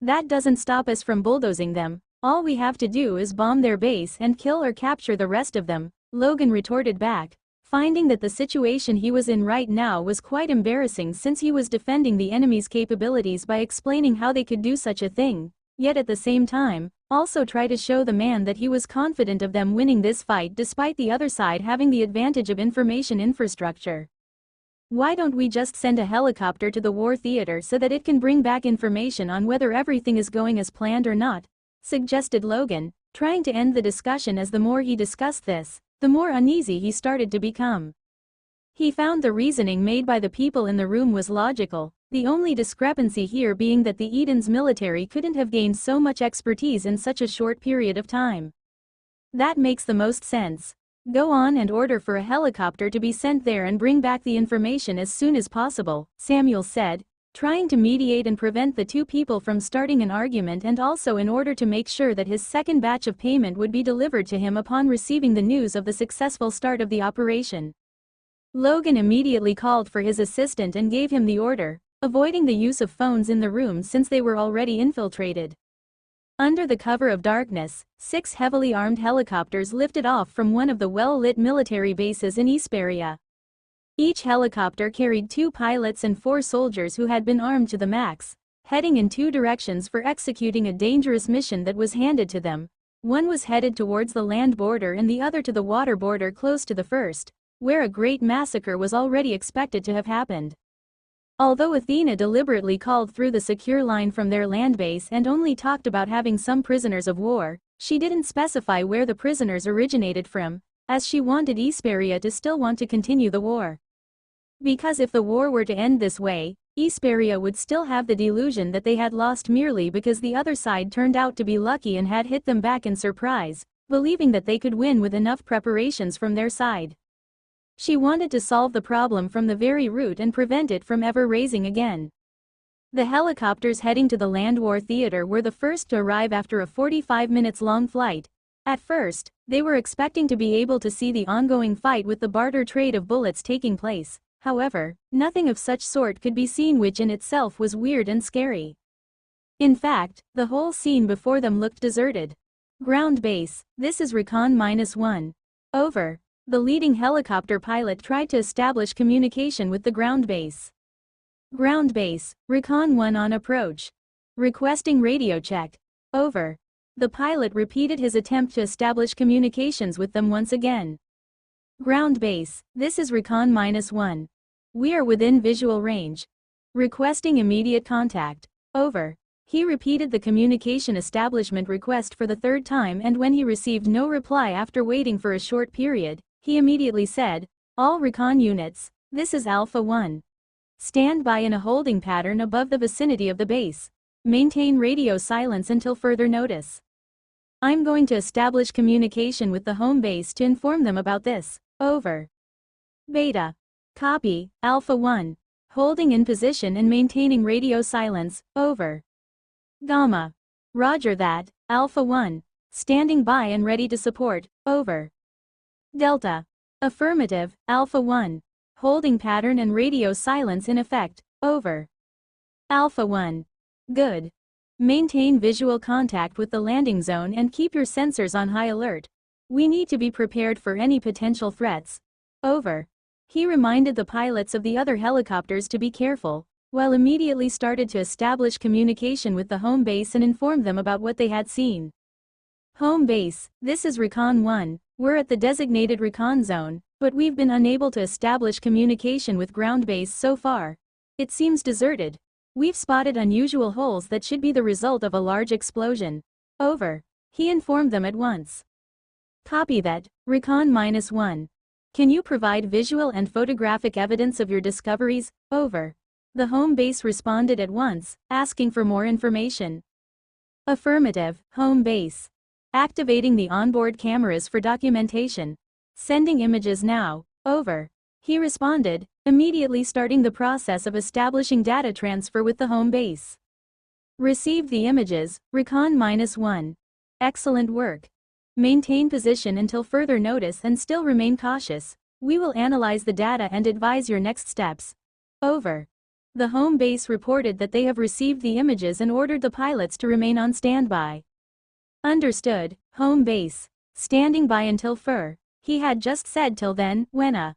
That doesn't stop us from bulldozing them. All we have to do is bomb their base and kill or capture the rest of them, Logan retorted back, finding that the situation he was in right now was quite embarrassing since he was defending the enemy's capabilities by explaining how they could do such a thing, yet at the same time, also try to show the man that he was confident of them winning this fight despite the other side having the advantage of information infrastructure. Why don't we just send a helicopter to the war theater so that it can bring back information on whether everything is going as planned or not? Suggested Logan, trying to end the discussion as the more he discussed this, the more uneasy he started to become. He found the reasoning made by the people in the room was logical, the only discrepancy here being that the Eden's military couldn't have gained so much expertise in such a short period of time. That makes the most sense. Go on and order for a helicopter to be sent there and bring back the information as soon as possible, Samuel said, trying to mediate and prevent the two people from starting an argument, and also in order to make sure that his second batch of payment would be delivered to him upon receiving the news of the successful start of the operation. Logan immediately called for his assistant and gave him the order, avoiding the use of phones in the room since they were already infiltrated. Under the cover of darkness, 6 heavily armed helicopters lifted off from one of the well-lit military bases in Isperia. Each helicopter carried 2 pilots and 4 soldiers who had been armed to the max, heading in 2 directions for executing a dangerous mission that was handed to them. One was headed towards the land border and the other to the water border close to the first, where a great massacre was already expected to have happened. Although Athena deliberately called through the secure line from their land base and only talked about having some prisoners of war, she didn't specify where the prisoners originated from, as she wanted Isperia to still want to continue the war. Because if the war were to end this way, Isperia would still have the delusion that they had lost merely because the other side turned out to be lucky and had hit them back in surprise, believing that they could win with enough preparations from their side. She wanted to solve the problem from the very root and prevent it from ever raising again. The helicopters heading to the land war theater were the first to arrive after a 45 minutes long flight. At first, they were expecting to be able to see the ongoing fight with the barter trade of bullets taking place. However, nothing of such sort could be seen, which in itself was weird and scary. In fact, the whole scene before them looked deserted. Ground base, this is Recon -1. Over. The leading helicopter pilot tried to establish communication with the ground base. Ground base, Recon 1 on approach. Requesting radio check. Over. The pilot repeated his attempt to establish communications with them once again. Ground base, this is Recon -1. We are within visual range. Requesting immediate contact. Over. He repeated the communication establishment request for the 3rd time, and when he received no reply after waiting for a short period, he immediately said, "All recon units, this is Alpha 1. Stand by in a holding pattern above the vicinity of the base. Maintain radio silence until further notice. I'm going to establish communication with the home base to inform them about this. Over." Beta. Copy, Alpha 1. Holding in position and maintaining radio silence. Over. Gamma. Roger that, Alpha 1. Standing by and ready to support. Over. Delta. Affirmative, Alpha 1. Holding pattern and radio silence in effect. Over. Alpha 1. Good. Maintain visual contact with the landing zone and keep your sensors on high alert. We need to be prepared for any potential threats. Over. He reminded the pilots of the other helicopters to be careful, while immediately started to establish communication with the home base and inform them about what they had seen. Home base, this is Recon 1. We're at the designated recon zone, but we've been unable to establish communication with ground base so far. It seems deserted. We've spotted unusual holes that should be the result of a large explosion. Over. He informed them at once. Copy that, Recon -1. Can you provide visual and photographic evidence of your discoveries? Over. The home base responded at once, asking for more information. Affirmative, home base. Activating the onboard cameras for documentation. Sending images now. Over. He responded, immediately starting the process of establishing data transfer with the home base. Received the images, Recon -1. Excellent work. Maintain position until further notice and still remain cautious. We will analyze the data and advise your next steps. Over. The home base reported that they have received the images and ordered the pilots to remain on standby. Understood, home base. Standing by until fur. He had just said till then, when a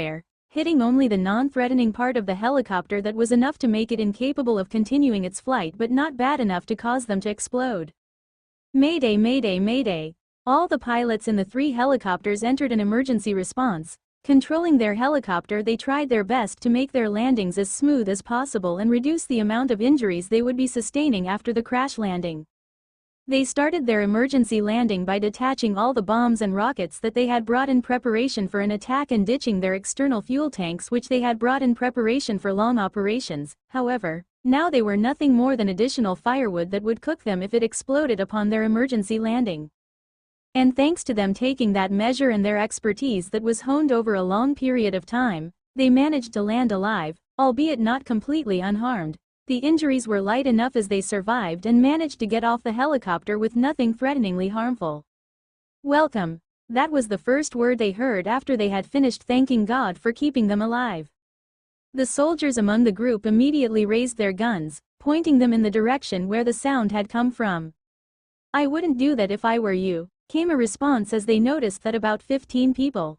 nowhere, hitting only the non-threatening part of the helicopter that was enough to make it incapable of continuing its flight but not bad enough to cause them to explode. Mayday, mayday, mayday! All the pilots in the 3 helicopters entered an emergency response. Controlling their helicopter, they tried their best to make their landings as smooth as possible and reduce the amount of injuries they would be sustaining after the crash landing. They started their emergency landing by detaching all the bombs and rockets that they had brought in preparation for an attack and ditching their external fuel tanks which they had brought in preparation for long operations. However, now they were nothing more than additional firewood that would cook them if it exploded upon their emergency landing. And thanks to them taking that measure and their expertise that was honed over a long period of time, they managed to land alive, albeit not completely unharmed. The injuries were light enough as they survived and managed to get off the helicopter with nothing threateningly harmful. Welcome. That was the first word they heard after they had finished thanking God for keeping them alive. The soldiers among the group immediately raised their guns, pointing them in the direction where the sound had come from. "I wouldn't do that if I were you," came a response as they noticed that about 15 people,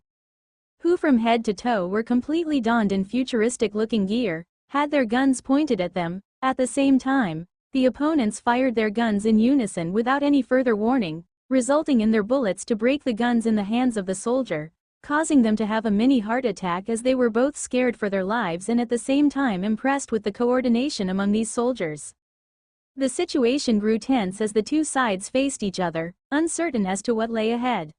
who from head to toe were completely donned in futuristic-looking gear, had their guns pointed at them. At the same time, the opponents fired their guns in unison without any further warning, resulting in their bullets to break the guns in the hands of the soldier, causing them to have a mini heart attack as they were both scared for their lives and at the same time impressed with the coordination among these soldiers. The situation grew tense as the two sides faced each other, uncertain as to what lay ahead.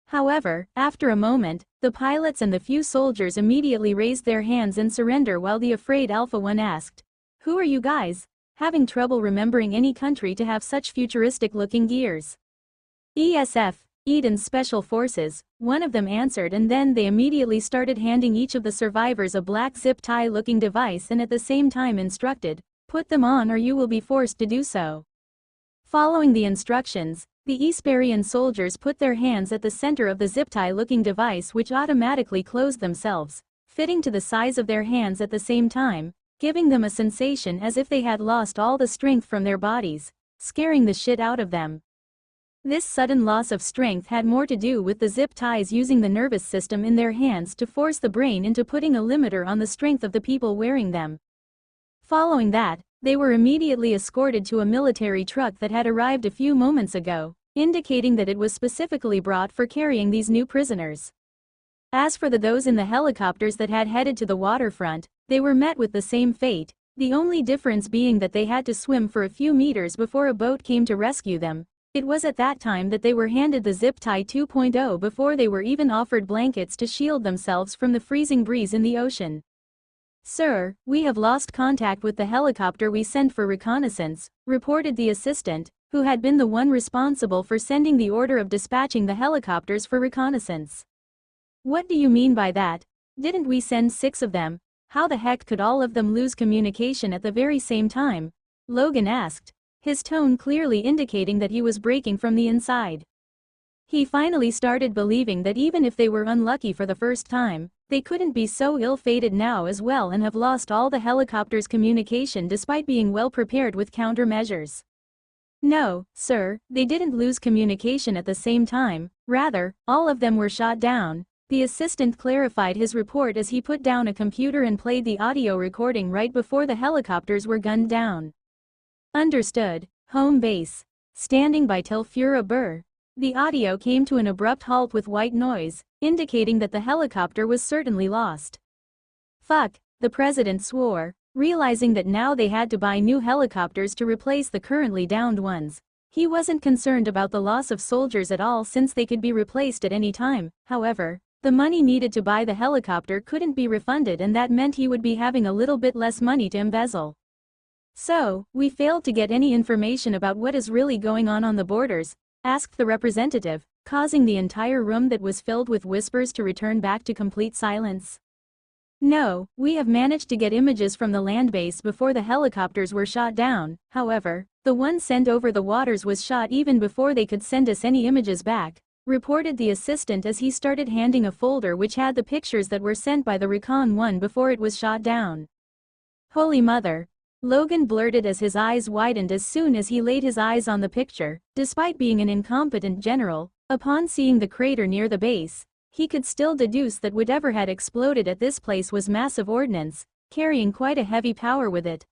However, after a moment, the pilots and the few soldiers immediately raised their hands in surrender while the afraid Alpha One asked, "Who are you guys? Having trouble remembering any country to have such futuristic-looking gears." "ESF, Eden's Special Forces," one of them answered, and then they immediately started handing each of the survivors a black zip tie-looking device and at the same time instructed, "Put them on or you will be forced to do so." Following the instructions, the Esperian soldiers put their hands at the center of the zip tie-looking device which automatically closed themselves, fitting to the size of their hands at the same time, giving them a sensation as if they had lost all the strength from their bodies, scaring the shit out of them. This sudden loss of strength had more to do with the zip ties using the nervous system in their hands to force the brain into putting a limiter on the strength of the people wearing them. Following that, they were immediately escorted to a military truck that had arrived a few moments ago, indicating that it was specifically brought for carrying these new prisoners. As for those in the helicopters that had headed to the waterfront, they were met with the same fate, the only difference being that they had to swim for a few meters before a boat came to rescue them. It was at that time that they were handed the zip tie 2.0 before they were even offered blankets to shield themselves from the freezing breeze in the ocean. "Sir, we have lost contact with the helicopter we sent for reconnaissance," reported the assistant, who had been the one responsible for sending the order of dispatching the helicopters for reconnaissance. "What do you mean by that? Didn't we send 6 of them? How the heck could all of them lose communication at the very same time?" Logan asked, his tone clearly indicating that he was breaking from the inside. He finally started believing that even if they were unlucky for the first time, they couldn't be so ill-fated now as well and have lost all the helicopters' communication despite being well prepared with countermeasures. "No, sir, they didn't lose communication at the same time, rather, all of them were shot down," the assistant clarified his report as he put down a computer and played the audio recording right before the helicopters were gunned down. "Understood, home base. Standing by till Fura Burr." The audio came to an abrupt halt with white noise, indicating that the helicopter was certainly lost. "Fuck," the president swore, realizing that now they had to buy new helicopters to replace the currently downed ones. He wasn't concerned about the loss of soldiers at all since they could be replaced at any time. However, the money needed to buy the helicopter couldn't be refunded and that meant he would be having a little bit less money to embezzle. "So, we failed to get any information about what is really going on the borders?" asked the representative, causing the entire room that was filled with whispers to return back to complete silence. "No, we have managed to get images from the land base before the helicopters were shot down. However, the one sent over the waters was shot even before they could send us any images back," reported the assistant as he started handing a folder which had the pictures that were sent by the Recon 1 before it was shot down. "Holy Mother. Logan blurted as his eyes widened as soon as he laid his eyes on the picture. Despite being an incompetent general, upon seeing the crater near the base, he could still deduce that whatever had exploded at this place was massive ordnance, carrying quite a heavy power with it.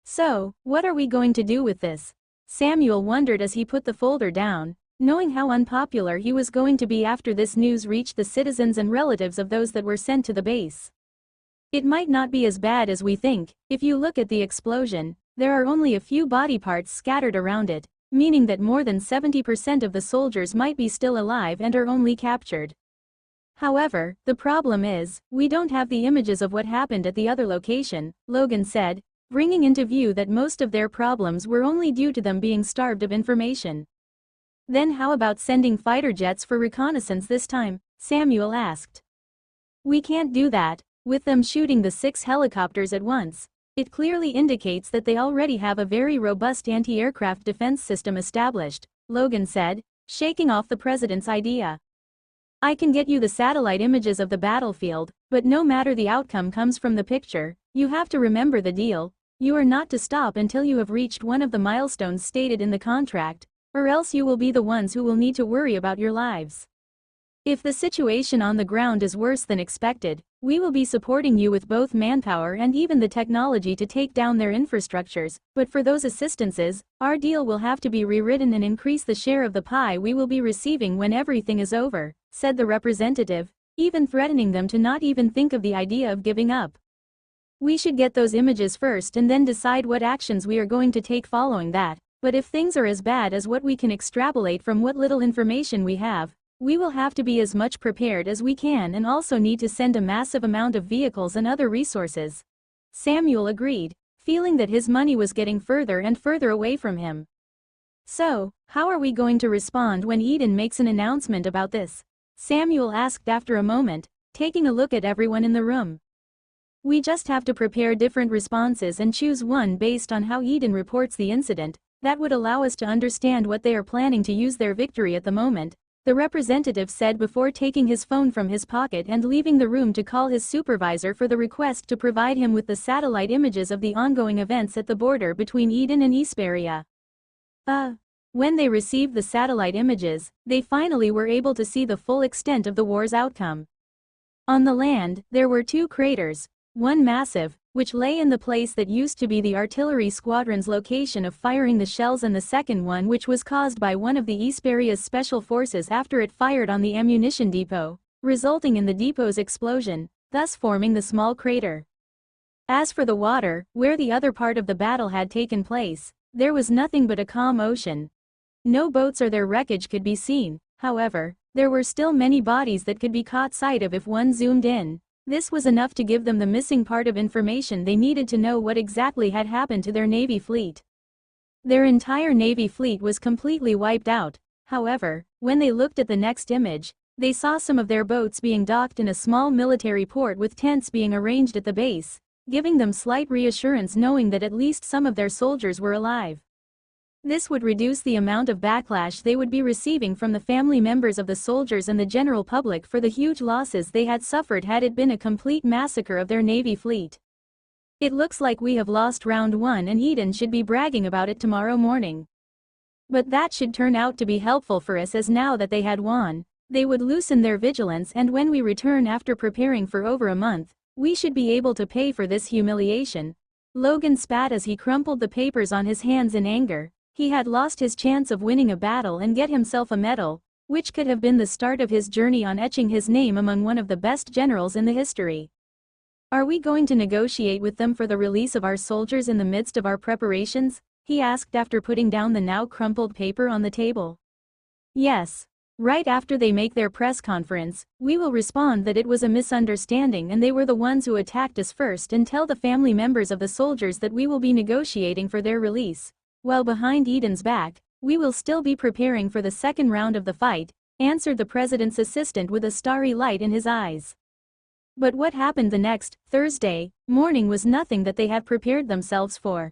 So, what are we going to do with this? Samuel wondered as he put the folder down, knowing how unpopular he was going to be after this news reached the citizens and relatives of those that were sent to the base. It might not be as bad as we think. If you look at the explosion, there are only a few body parts scattered around it, meaning that more than 70% of the soldiers might be still alive and are only captured. However, the problem is, we don't have the images of what happened at the other location, Logan said, bringing into view that most of their problems were only due to them being starved of information. Then how about sending fighter jets for reconnaissance this time? Samuel asked. We can't do that. With them shooting the 6 helicopters at once, it clearly indicates that they already have a very robust anti-aircraft defense system established, Logan said, shaking off the president's idea. I can get you the satellite images of the battlefield, but no matter the outcome comes from the picture, you have to remember the deal. You are not to stop until you have reached one of the milestones stated in the contract, or else you will be the ones who will need to worry about your lives. If the situation on the ground is worse than expected, we will be supporting you with both manpower and even the technology to take down their infrastructures, but for those assistances, our deal will have to be rewritten and increase the share of the pie we will be receiving when everything is over, said the representative, even threatening them to not even think of the idea of giving up. We should get those images first and then decide what actions we are going to take following that, but if things are as bad as what we can extrapolate from what little information we have, we will have to be as much prepared as we can and also need to send a massive amount of vehicles and other resources. Samuel agreed, feeling that his money was getting further and further away from him. So, how are we going to respond when Eden makes an announcement about this? Samuel asked after a moment, taking a look at everyone in the room. We just have to prepare different responses and choose one based on how Eden reports the incident. That would allow us to understand what they are planning to use their victory at the moment, the representative said before taking his phone from his pocket and leaving the room to call his supervisor for the request to provide him with the satellite images of the ongoing events at the border between Eden and Isperia. When they received the satellite images, they finally were able to see the full extent of the war's outcome. On the land, there were 2 craters, one massive, which lay in the place that used to be the artillery squadron's location of firing the shells, and the second one which was caused by one of the Isperia's special forces after it fired on the ammunition depot, resulting in the depot's explosion, thus forming the small crater. As for the water, where the other part of the battle had taken place, there was nothing but a calm ocean. No boats or their wreckage could be seen, however, there were still many bodies that could be caught sight of if one zoomed in. This was enough to give them the missing part of information they needed to know what exactly had happened to their Navy fleet. Their entire Navy fleet was completely wiped out. However, when they looked at the next image, they saw some of their boats being docked in a small military port with tents being arranged at the base, giving them slight reassurance knowing that at least some of their soldiers were alive. This would reduce the amount of backlash they would be receiving from the family members of the soldiers and the general public for the huge losses they had suffered had it been a complete massacre of their Navy fleet. It looks like we have lost round 1 and Eden should be bragging about it tomorrow morning. But that should turn out to be helpful for us, as now that they had won, they would loosen their vigilance, and when we return after preparing for over a month, we should be able to pay for this humiliation. Logan spat as he crumpled the papers on his hands in anger. He had lost his chance of winning a battle and get himself a medal, which could have been the start of his journey on etching his name among one of the best generals in the history. Are we going to negotiate with them for the release of our soldiers in the midst of our preparations? He asked after putting down the now crumpled paper on the table. Yes. Right after they make their press conference, we will respond that it was a misunderstanding and they were the ones who attacked us first, and tell the family members of the soldiers that we will be negotiating for their release. While behind Eden's back, we will still be preparing for the second round of the fight, answered the president's assistant with a starry light in his eyes. But what happened the next, Thursday, morning was nothing that they had prepared themselves for.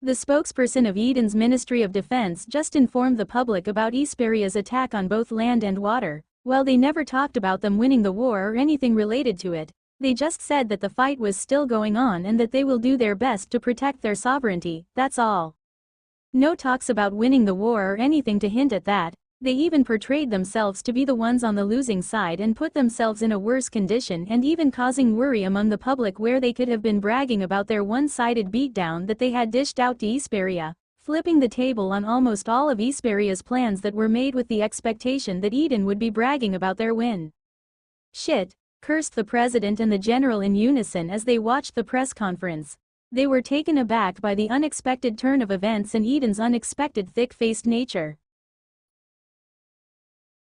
The spokesperson of Eden's Ministry of Defense just informed the public about Isperia's attack on both land and water, while they never talked about them winning the war or anything related to it. They just said that the fight was still going on and that they will do their best to protect their sovereignty, that's all. No talks about winning the war or anything to hint at that. They even portrayed themselves to be the ones on the losing side and put themselves in a worse condition and even causing worry among the public where they could have been bragging about their one-sided beatdown that they had dished out to Esperia, flipping the table on almost all of Esperia's plans that were made with the expectation that Eden would be bragging about their win. Shit, cursed the president and the general in unison as they watched the press conference. They were taken aback by the unexpected turn of events and Eden's unexpected thick-faced nature.